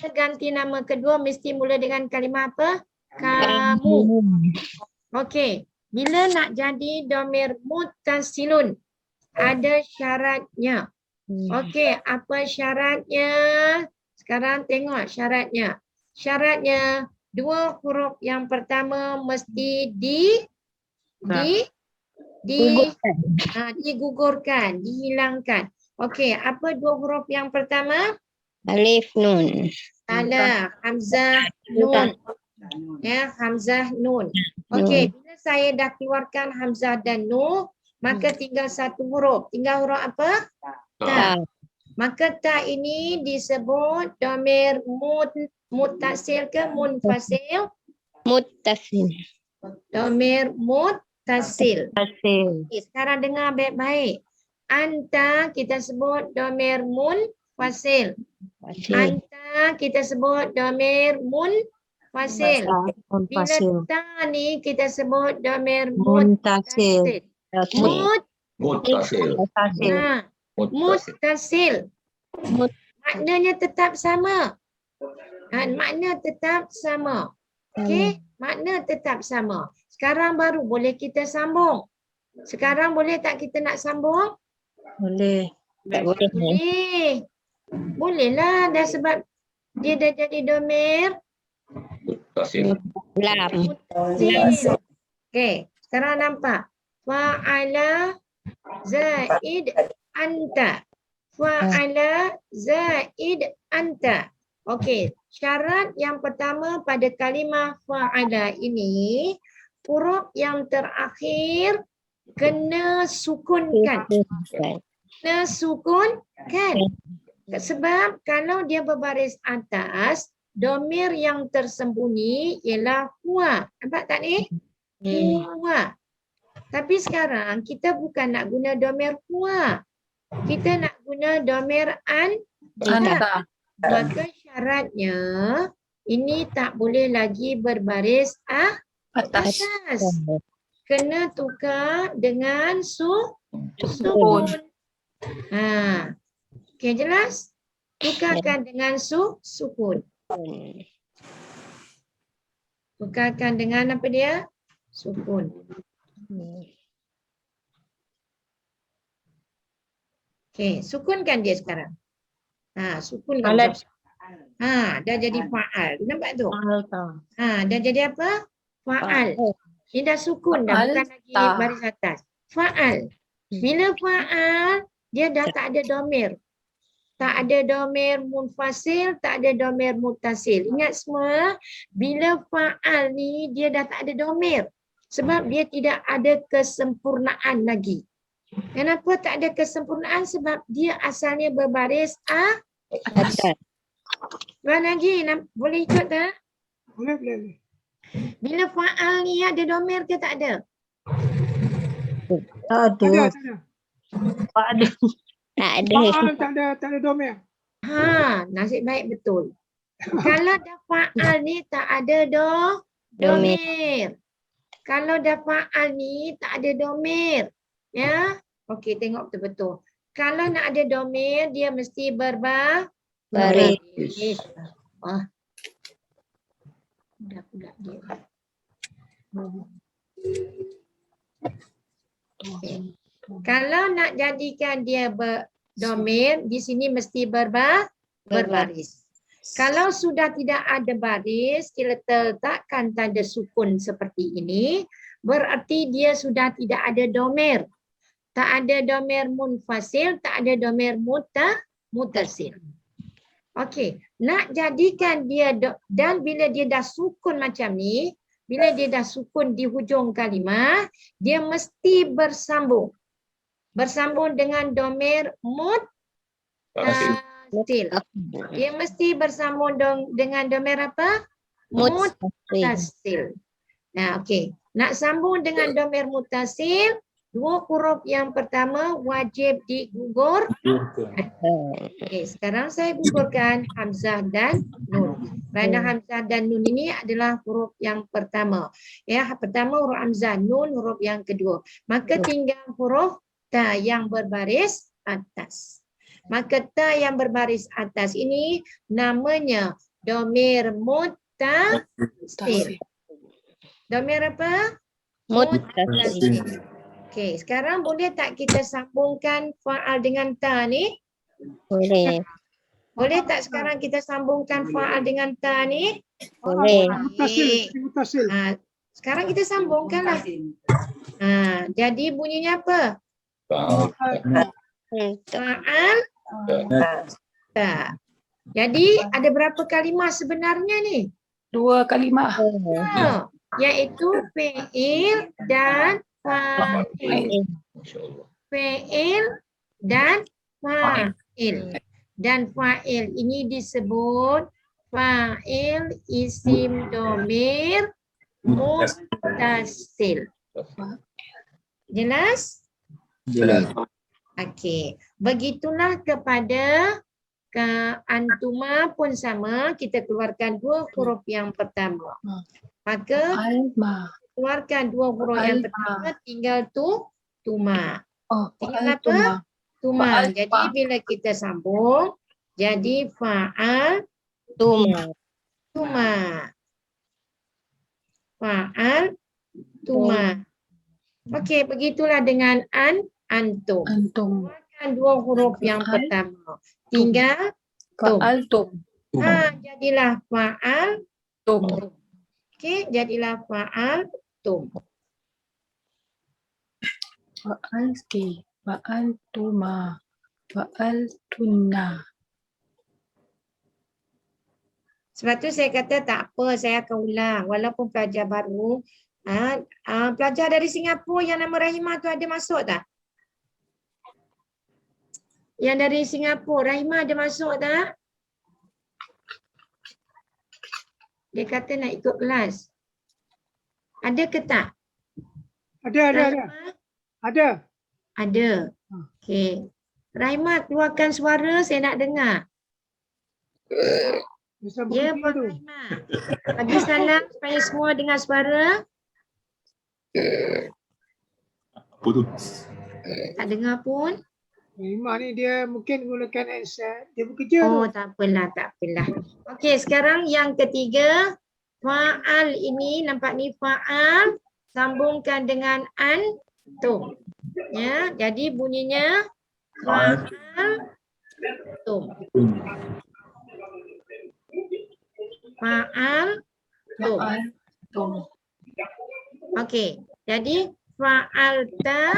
Ganti nama kedua mesti mula dengan kalimah apa? Kamu. Okey. Bila nak jadi dhamir muttasilun, ada syaratnya. Okey, apa syaratnya? Sekarang tengok syaratnya. Syaratnya dua huruf yang pertama mesti digugurkan, dihilangkan. Okey, apa dua huruf yang pertama? Alif nun. Salah, hamzah nun. Ya, hamzah nun. Okey, bila saya dah keluarkan hamzah dan nun, maka tinggal satu huruf. Tinggal huruf apa? Ta. Maka ta ini disebut dhamir muttasil ke munfasil? Muttasil. Dhamir muttasil. Okay, sekarang dengar baik-baik. Anta kita sebut dhamir munfasil. Anta kita sebut dhamir munfasil. Bila ta ni kita sebut dhamir muttasil. Muttasil. Muttasil. Maknanya tetap sama. Makna tetap sama. Okey, makna tetap sama. Sekarang baru boleh kita sambung. Sekarang boleh tak kita nak sambung? Boleh. Tak boleh. Boleh. Bolehlah dah sebab dia dah jadi dhamir Muttasil. Lam. muttasil. Okey, sekarang nampak. Fa'ala zaid anta. Fa'ala zaid anta. Okey, syarat yang pertama pada kalimah fa'ala ini, huruf yang terakhir kena sukunkan. Kena sukunkan. Sebab kalau dia berbaris atas, domir yang tersembunyi ialah huwa. Nampak tak ni? Huwa. Tapi sekarang kita bukan nak guna domir huwa. Kita nak guna domir anta. Maka syaratnya ini tak boleh lagi berbaris Atas. atas. Kena tukar dengan sukun. Okey, jelas? Tukarkan dengan sukun. Tukarkan dengan apa dia? Sukun. Okey, sukunkan dia sekarang. Sukunkan. Dah jadi fa'al. Nampak tu? Dah jadi apa? Fa'al. Ini dah sukun dah, bukan lagi baris atas. Fa'al. Bila fa'al, dia dah tak ada domir. Tak ada domir munfasil, tak ada domir muttasil. Ingat semua, bila fa'al ni dia dah tak ada domir. Sebab dia tidak ada kesempurnaan lagi. Kenapa tak ada kesempurnaan? Sebab dia asalnya berbaris Atas. Mana lagi? Boleh ikut tak? Boleh. Bila fa'al ni ada domir ke tak ada? Ada. Tak ada. Fa'al tak ada domir. Nasib baik betul. Kalau dah fa'al ni tak ada domir. Kalau dah fa'al ni tak ada domir. Ya. Okey, tengok betul-betul. Kalau nak ada domir, dia mesti Baris. Budak-budak dia. Okay. Kalau nak jadikan dia berdomir, di sini mesti berbaris. Kalau sudah tidak ada baris, kita letakkan tanda sukun seperti ini, berarti dia sudah tidak ada domir. Tak ada domir munfasil, tak ada domir muttasil. Okey, nak jadikan dia dan bila dia dah sukun macam ni, bila dia dah sukun di hujung kalimah, dia mesti bersambung. Bersambung dengan domir muttasil. Dia mesti bersambung dengan domir apa? Muttasil. Nah, okey. Nak sambung dengan domir muttasil, dua huruf yang pertama wajib digugur. Okey, sekarang saya gugurkan hamzah dan nun. Kerana hamzah dan nun ini adalah huruf yang pertama. Ya, pertama huruf hamzah, nun huruf yang kedua. Maka tinggal huruf ta yang berbaris atas. Maka ta yang berbaris atas ini namanya domir muttasil. Domir apa? Muttasil. Okey, sekarang boleh tak kita sambungkan fa'al dengan ta ni? Boleh. Boleh tak sekarang kita sambungkan fa'al dengan ta ni? Boleh. Mutasil. Sekarang kita sambungkanlah. Jadi bunyinya apa? Fa'al ta. Jadi ada berapa kalimah sebenarnya ni? 2 kalimah. Iaitu fi'il dan fa'il. Fi'il dan fa'il. Dan fa'il ini disebut fa'il isim domir muttasil. Jelas? Jelas. Okey. Begitulah kepada antuma pun sama, kita keluarkan dua huruf yang pertama. Maka keluarkan dua huruf yang pertama, tinggal tuma. Tinggal apa? Tuma. Jadi bila kita sambung, jadi fa'al Tuma. Fa'al tuma. Okey, begitulah dengan antum. Keluarkan dua huruf yang pertama. Tinggal Fa'al tum. Jadilah fa'al tum. Okey, jadilah fa'al tum. Fa'al tuma. Fa'al tunna. Sebab tu saya kata tak apa, saya akan ulang. Walaupun pelajar baru, pelajar dari Singapura yang nama Rahimah tu ada masuk tak? Yang dari Singapura, Rahimah ada masuk tak? Dia kata nak ikut kelas. Ada ke tak? Ada. Rahimah? Ada. Ada. Okey. Rahimah keluarkan suara, saya nak dengar. Bisa Ya, berhenti Puan tu. Rahimah. Bagi salam supaya semua dengar suara. Apa tu? Tak dengar pun. Imam ni dia mungkin gunakan handset. Dia bekerja Oh, tu. tak apalah, tak apalah. Okey, sekarang yang ketiga. Fa'al ini, nampak ni fa'al. Sambungkan dengan antum. Ya, jadi bunyinya fa'al tum. Fa'al tum. Altum. Okey, jadi fa'alta,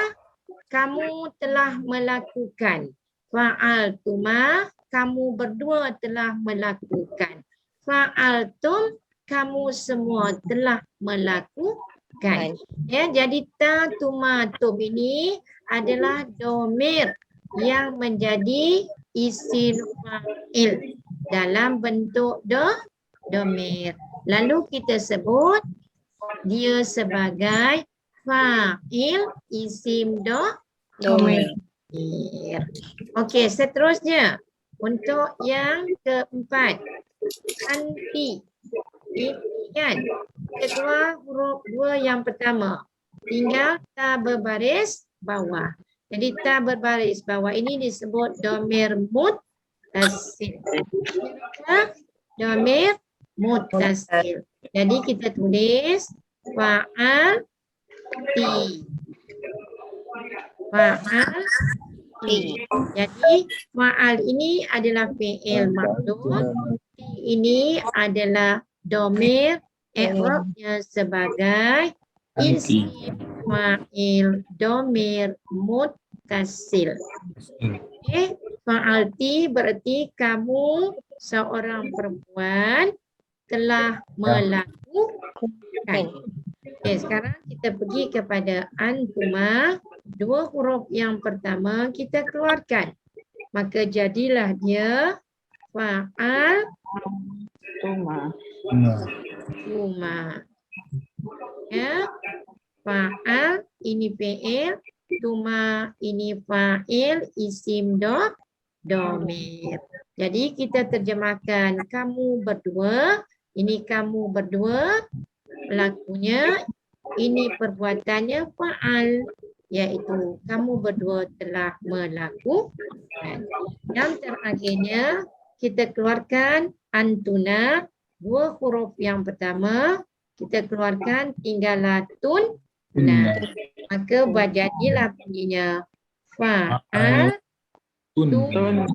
kamu telah melakukan. Fa'altuma, kamu berdua telah melakukan. Fa'altum, kamu semua telah melakukan. Ya, jadi ta tuma tum ini adalah domir yang menjadi isim fa'il dalam bentuk domir. Lalu kita sebut dia sebagai fa'il isim Domir. Okey, seterusnya untuk yang keempat, anti. Ini kan kedua huruf dua yang pertama. Tinggal ta berbaris bawah. Jadi ta berbaris bawah ini disebut domir muttasil. Domir muttasil. Jadi kita tulis fa'al ti. Fa'al ti. Jadi fa'al ini adalah fi'il maqdud. Ti ini adalah domir, i'rabnya sebagai isim fa'il domir muttasil. Okey, fa'alti berarti kamu seorang perempuan telah melakukan. Okey, sekarang kita pergi kepada antuma. Dua huruf yang pertama kita keluarkan. Maka jadilah dia fa'al tuma. Ya. Fa'al ini fi'il, tuma ini fa'il, isim domir. Jadi kita terjemahkan kamu berdua, ini kamu berdua, pelakunya, ini perbuatannya fa'al, iaitu kamu berdua telah melakukan. Yang terakhirnya kita keluarkan antuna, dua huruf yang pertama kita keluarkan tinggallah tunna. Maka berjadilah bunyinya fa'al tunna.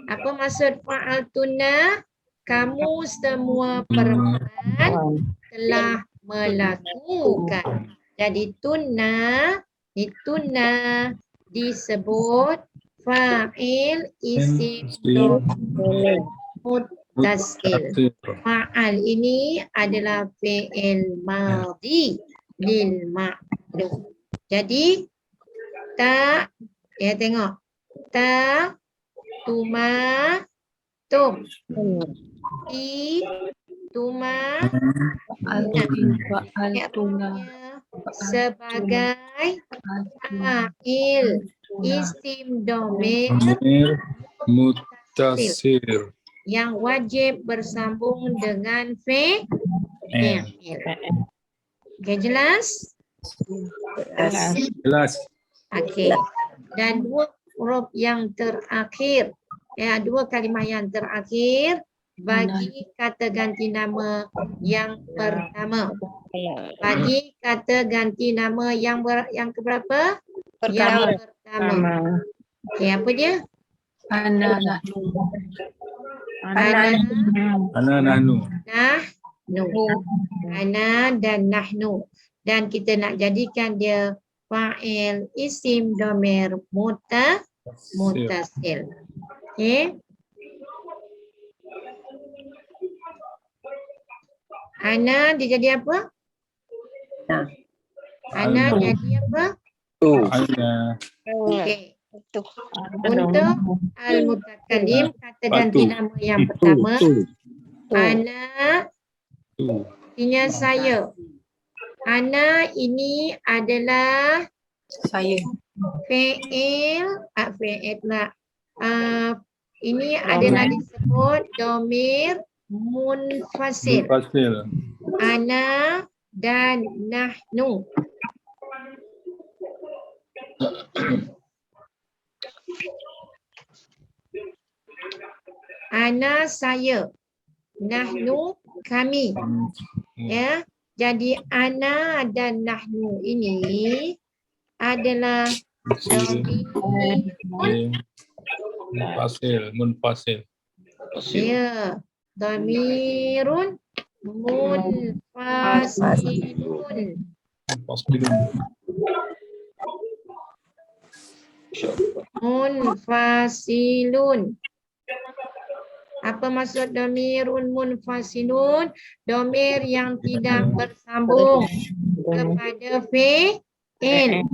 Apa maksud fa'al tunna? Kamu semua perempuan telah melakukan. Jadi tunna, disebut fa'il isim muttasil. Fa'al ini adalah fi'il madhi lil ma'lum. Jadi ta, ya tengok, ta, tuma, tum, ti, tuma, sebagai fa'il isim domir Mutasir. yang wajib bersambung dengan fi'il. Okey, jelas? Jelas. Okey. Dan dua huruf yang terakhir, dua kalimah yang terakhir bagi kata ganti nama yang pertama. Bagi kata ganti nama yang keberapa? Yang pertama. Okey, apa dia? Ana nahnu. Ana nahnu. Nahnu. Ana dan nahnu. Dan kita nak jadikan dia fa'il, isim domir mutasil. Okey. Ana dia jadi apa? Nah. Ana Ana. jadi apa? Tu. Ana. Okey. Itu. Untuk al-mutakallim, kata ganti Patu. nama yang pertama. Tu. Ana, Tu. artinya saya. Ana ini adalah Saya. fi'il, ini adalah disebut domir munfasil. Munfasil. Ana dan nahnu. Ana saya. Nahnu kami. Ya. Jadi ana dan nahnu ini adalah domir Munfasil. ya, dhamirun munfasilun. Munfasilun. Apa maksud dhamirun munfasilun? Dhamir yang tidak bersambung kepada fi'il.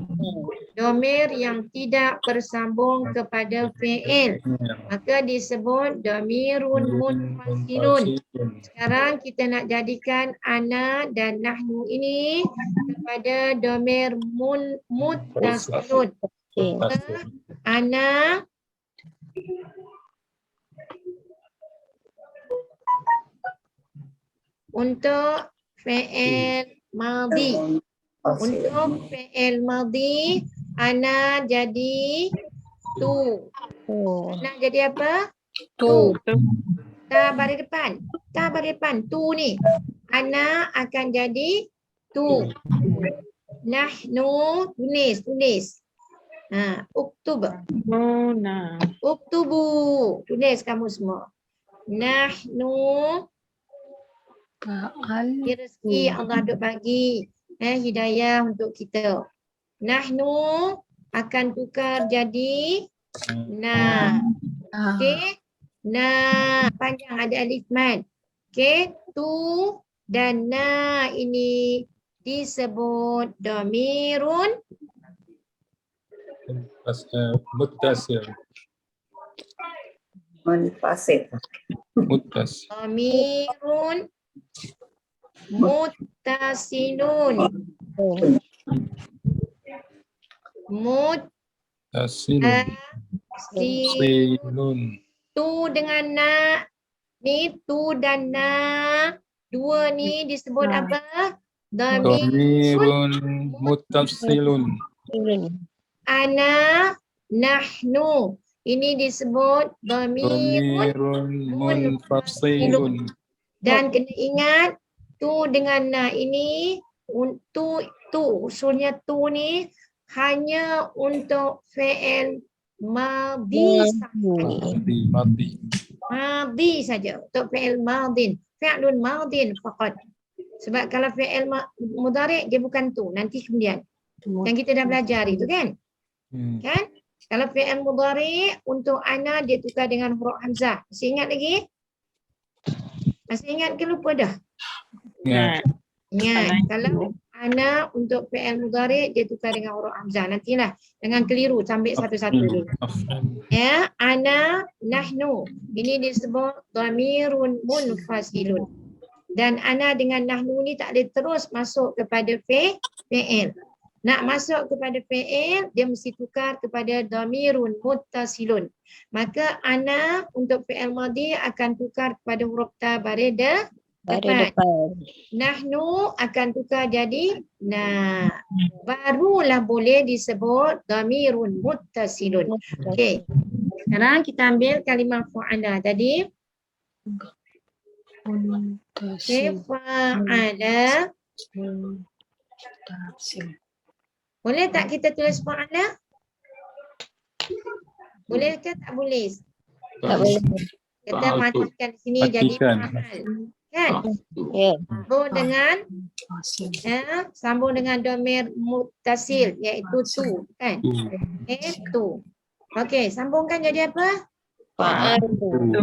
Dhamir yang tidak bersambung kepada fi'il. Maka disebut dhamirun munfasilun. Sekarang kita nak jadikan ana dan nahnu ini kepada dhamir muttasilun. Ana untuk fi'il madhi. Untuk fi'il madhi, ana jadi tu. Ana jadi apa? Tu. Ta baris depan. Ta baris depan. Tu ni. Ana akan jadi tu. Nahnu, tulis. Uktub. Uktubu. Tulis kamu semua. Nahnu. Rezeki Allah duk bagi. Hidayah untuk kita. Nahnu akan tukar jadi na. Okey. Na panjang ada alif mad. Okey. Tu dan na ini disebut dhamirun Muttasil. Munfasil. Muttasil. dhamirun muttasilun. Tasilun. Tasilun. Tu dengan na. Ni tu dan na. Dua ni disebut apa? Dhamirun muttasilun. Ana, nahnu. Ini disebut dhamirun. Dhamirun munfasilun. Dan kena ingat tu dengan na ini usulnya tu ni hanya untuk fi'il madhi sahaja. Madhi saja untuk fi'il madin. Fi'lun madin faqat. Sebab kalau fi'il mudhari' dia bukan tu, nanti kemudian. Yang kita dah belajar itu kan? Kan? Kalau fi'il mudhari' untuk ana dia tukar dengan huruf hamzah. Masih ingat lagi? Masih ingat ke lupa dah? Ya. Ingat. Kalau ana untuk fi'il mudhari' dia tukar dengan huruf hamzah. Nantilah jangan keliru, ambil satu-satu dulu. Ya, ana, nahnu. Ini disebut dhamirun munfasilun. Dan ana dengan nahnu ni tak boleh terus masuk kepada fi'il. Nak masuk kepada fi'il, dia mesti tukar kepada dhamirun muttasilun. Maka ana untuk fi'il madhi akan tukar kepada huruf ta baris depan. Nahnu akan tukar jadi na. Barulah boleh disebut dhamirun muttasilun. Okey. Sekarang kita ambil kalimah fa'ala tadi. Fa'ala. Boleh tak kita tulis fa'ala? Boleh ke tak boleh? Tak boleh. Kita matikan di sini jadi fa'al. Kan? Ya. Sambung dengan Fasil. sambung dengan domir muttasil iaitu tu kan. Tu. Tu. Okey, sambungkan jadi apa? Fa'altu.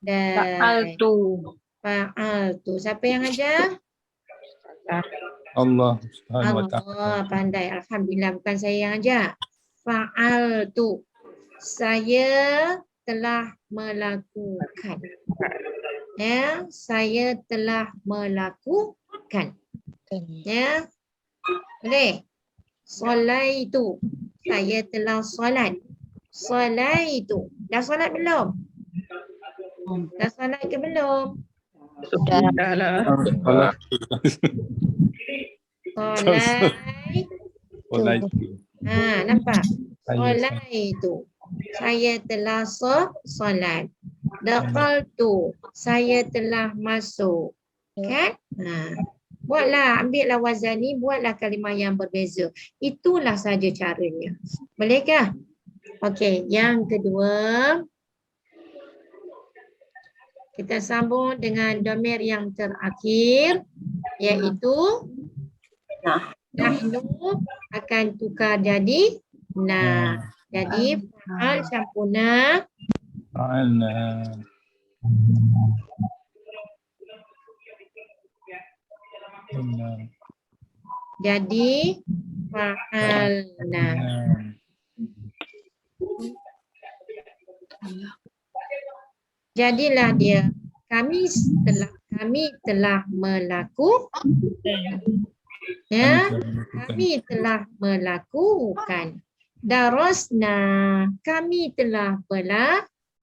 Dan Fa'altu. fa'altu. Siapa yang ajar? Allah Subhanahu wa ta'ala. Allah pandai. Alhamdulillah bukan saya yang ajar. Fa'altu. Saya telah melakukan. Ya, saya telah melakukan. Ya. Okey. Solaitu. Saya telah solat. Solaitu. Dah solat belum? Dah solat ke belum? Sudah. Allah. Solai. Oleh. Nampak? Saya Solaitu. Saya telah solat. Dakhaltu. Saya telah masuk. Kan? Buatlah, ambillah wazan ni, buatlah kalimah yang berbeza. Itulah saja caranya. Bolehkah? Okey, yang kedua. Kita sambung dengan domir yang terakhir, iaitu nahnu akan tukar jadi na. Jadi fa'al campurna Fa'alna. jadi fa'alna. Jadilah dia kami telah melakukan. Ya, kami telah melakukan. Darasna, kami telah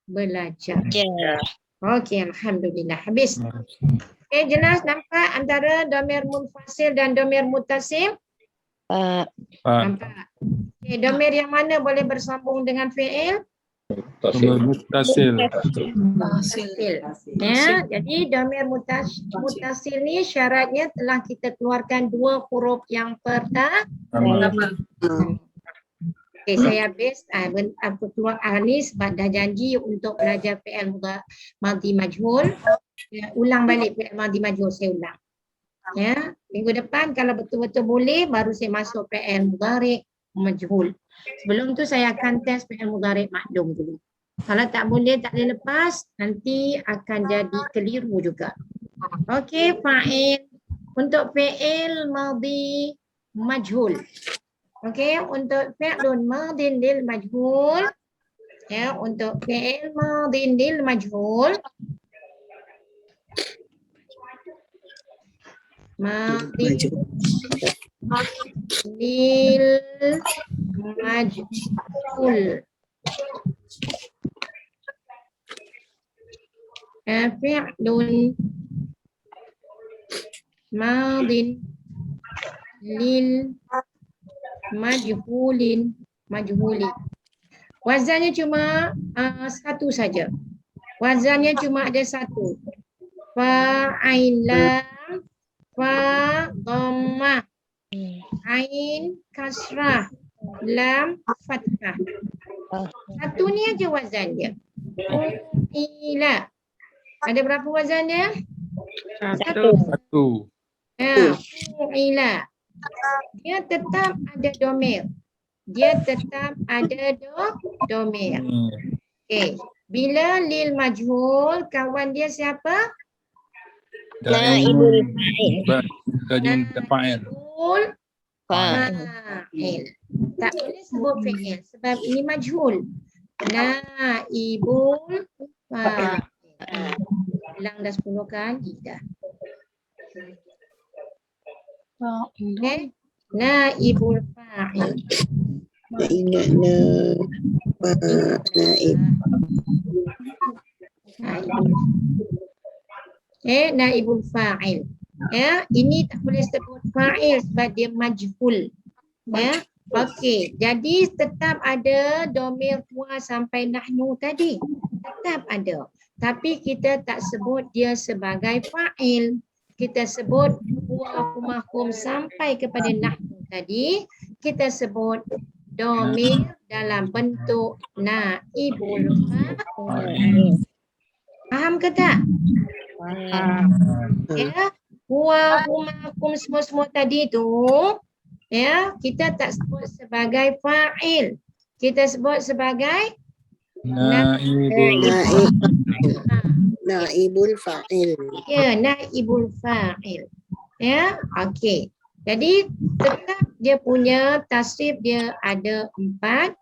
belajar. Ya. Okey, alhamdulillah. Habis. Okey, jelas nampak antara domir munfasil dan domir muttasil? Nampak. Okey, domir yang mana boleh bersambung dengan fi'il? Muttasil. Fasil. Ya, jadi domir muttasil ni syaratnya telah kita keluarkan dua huruf yang pertama. Okey, saya habis keluar ni sebab dah janji untuk belajar fi'il madhi majhul. Ulang balik fi'il madhi majhul, saya ulang. Ya, minggu depan kalau betul-betul boleh baru saya masuk fi'il mudhari' majhul. Sebelum tu saya akan test fi'il mudhari' ma'lum dulu. Kalau tak boleh lepas, nanti akan jadi keliru juga. Okey, fa'il untuk fi'il madhi majhul. Okey, untuk fi'lun madhin lil majhul. Ya, untuk fi'il madhin lil majhul. Madhin lil majhul. Fi'lun madhin lil majhulin. Wazannya cuma satu saja. Wazannya cuma ada satu. Fa'ila, fa dhammah, ain kasrah, lam fathah. Satu ni aja wazan dia. Ila. Ada berapa wazan dia? Satu. Ila. Dia tetap ada domir. Domir. Okey. Bila lil majhul, kawan dia siapa? Naibul fa'il. Fa'il. Fa'il. Tak boleh sebut fi'il sebab ini majhul. Naibul fa'il. Ulang dah 10 kali dah. Okey. Naibul fa'il. Ingat naib. Naibul fa'il. Ya, ini tak boleh sebut fa'il sebab dia majhul. Ya. Okey, jadi tetap ada domir tua sampai nahnu tadi. Tetap ada. Tapi kita tak sebut dia sebagai fa'il. Kita sebut huwa sampai kepada nahnu tadi, kita sebut domir dalam bentuk naibul fa'il. Faham ke tak? Ya, huwa, huma, kum semua tadi tu, ya, kita tak sebut sebagai fa'il. Kita sebut sebagai Naibul Naib. Naibul fa'il. ya, naibul fa'il. Ya, okey. Jadi tetap dia punya tasrif dia ada 14.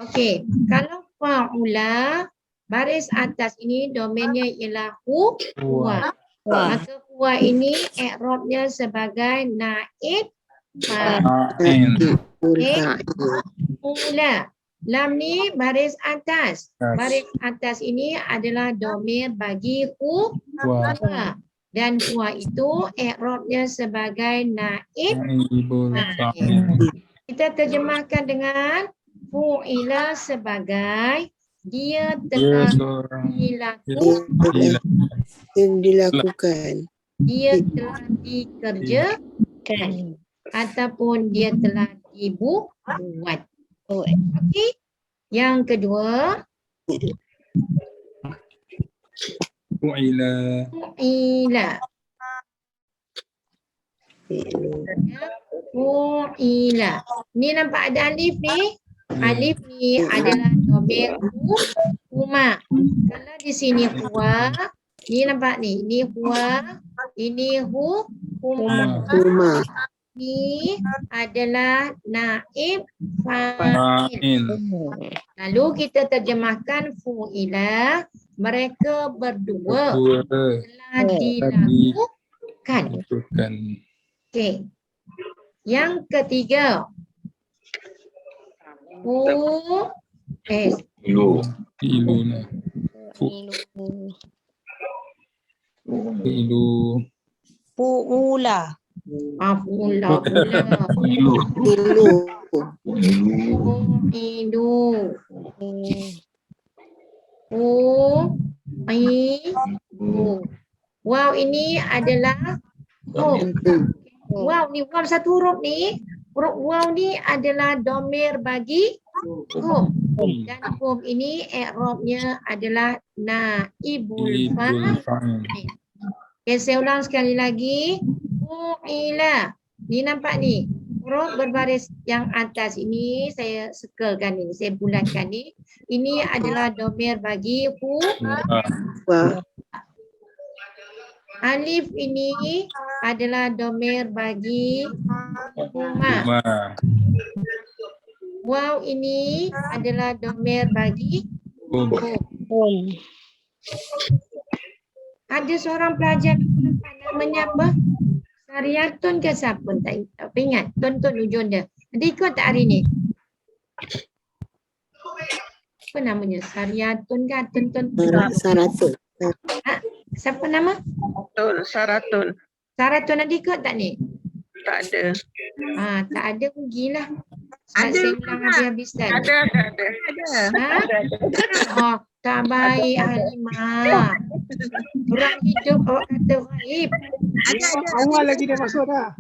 Okey, kalau fa'ula baris atas ini domainnya ialah huwa. Maka huwa ini i'rabnya sebagai naib fa'il. Naibul Okay. fa'il. Mula. Lam ni baris atas. Baris atas ini adalah domir bagi huwa. Dan huwa itu i'rabnya sebagai naib. Naibul fa'il. Kita terjemahkan dengan fu'ila sebagai dia Dia telah seorang Yang dilakukan. dia telah dikerjakan ataupun dia telah dibuat. Okey. Yang kedua, Fu'ila. fu'ila. Fu'ila. Ni nampak ada alif ni? Alif ni adalah domir huma. Kalau di sini huwa, ni nampak ni. Ini huwa, ini huma. Huma. Ini adalah naib fa'il. Fa'il. Lalu kita terjemahkan fu'ila, mereka berdua Dua. telah dilakukan. Lakukan. Okey. Yang ketiga. Fi'iluna. Fi'ilu. Fu'ula. Fu'ila. Ilu. Fu'ilu. Fu'ilu. Wow, ini adalah wow ni wow satu huruf ni. Huruf wow ni adalah domir bagi hum. Dan hum ini i'rabnya adalah naibul Naibul fa'il. fa'il. Okay, saya ulang sekali lagi. Fu'ila. Ni nampak ni. Huruf berbaris yang atas ini saya circlekan ini, saya bulatkan ni. Ini adalah domir bagi Wa. alif ini adalah domir bagi huma. Huma. Waw ini adalah domir bagi Hum. hum. Ada seorang pelajar minggu depan namanya apa? Saryatun ke siapa? Tak ingat. Tonton ujung dia. Ada ikut tak hari ni? Apa namanya? Saryatun ke tonton? Saratun. Siapa nama? Betul, Saratun. Saratun ada ikut tak ni? Tak ada. Tak ada rugilah. Sebab saya ulang habis-habisan. Ada. Oh, tak baik Halimah. Orang hidup awak kata baik. Awal lagi dah masuk dah.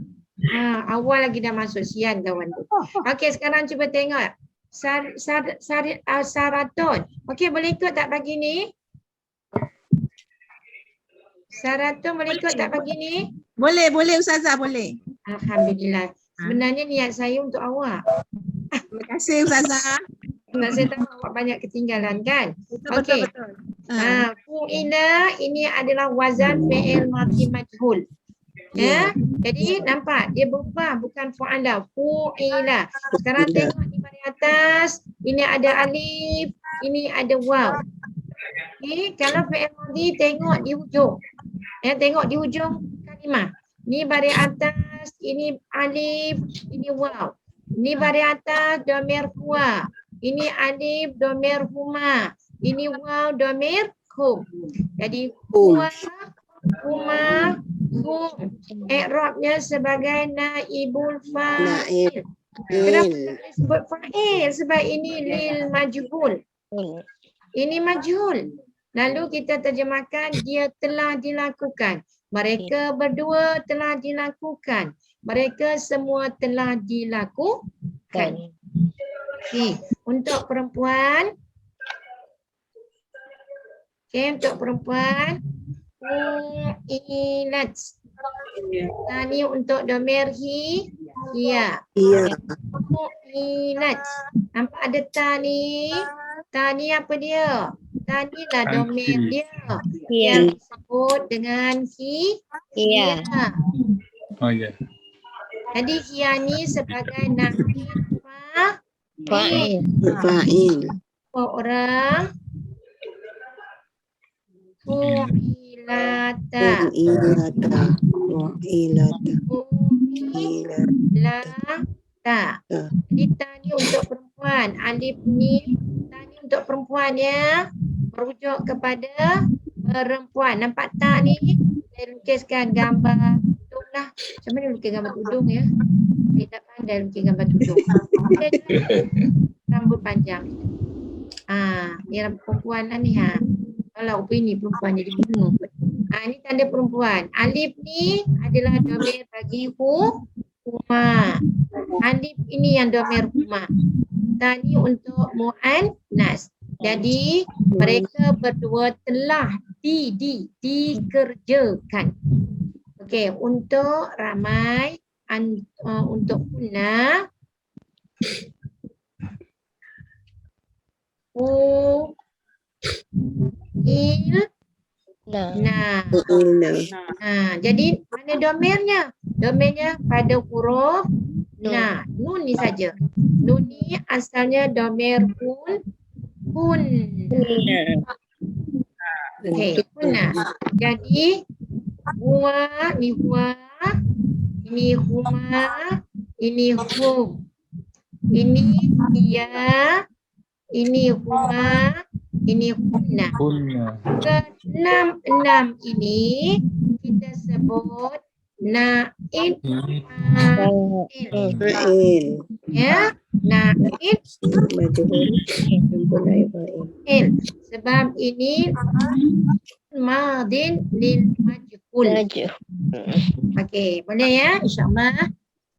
Awal lagi dah masuk. Sian kawan tu. Okey, sekarang cuba tengok. Saratun. Okey, boleh ikut tak pagi ni? Saratun boleh ikut tak pagi ni? Boleh Ustazah, boleh. Alhamdulillah. Sebenarnya niat saya untuk awak. Terima kasih Ustazah. Sebab saya tahu awak banyak ketinggalan kan? Okey. Betul. Fu'ila ini adalah wazan fi'il madhi majhul. Ya. Jadi nampak dia berubah, bukan fu'ala, fu'ila. Sekarang tengok di baris atas, ini ada alif, ini ada waw. Okey, kalau fi'il madhi tengok di hujung. Ya, tengok di hujung kalimah. Ni baris atas, ini alif, ini waw. Ini baris atas domir huwa. Ini alif domir huma. Ini waw domir hum. Jadi huwa, huma, hum. I'rabnya sebagai naibul fa'il. Kenapa disebut fa'il? Sebab ini lil majhul. Ini majhul. Lalu kita terjemahkan dia telah dilakukan. Mereka berdua telah dilakukan. Mereka semua telah dilakukan. Okey, untuk perempuan. Okey, untuk perempuan. fu'ilat. Tani untuk domer hiya. Iya. Fu'ilat. Nampak ada ta ni? Ta ni apa dia? Ta ni lah domer dia. Yang disebut dengan hiya. Oh ya. Jadi hiya ni sebagai nakir fa'il. Fa'il. Orang fu'ilata. Fu'ilata. Fu'ilata. Fu'ilata. Jadi ta ni untuk perempuan. Alif ni ta ni untuk perempuan ya. Merujuk kepada perempuan. Nampak tak ni? Saya lukiskan gambar tudung lah. Macam mana lukis gambar tudung ya? Saya tak pandai lukis gambar tudung. Rambut panjang. Ni rambut perempuan lah ni ha. Kalau ini perempuan jadi bingung. Ini tanda perempuan. Alif ni adalah domain bagi huma. Alif ini yang domain huma. Tani untuk mu'annas. Jadi mereka berdua telah dikerjakan. Okey, untuk ramai untuk kunna jadi mana domainnya? Domainnya pada huruf na. Nun ni saja. Nun ni asalnya domain kun. Okey, kunna. Jadi huwa, ni huwa, ini huma, ini hum. Ini iya, ini huma, ini kunna. Keenam ini kita sebut naib Fa'il. ya, naib fa'il. Sebab ini madin lil majhul. Okey, boleh ya, insyaallah.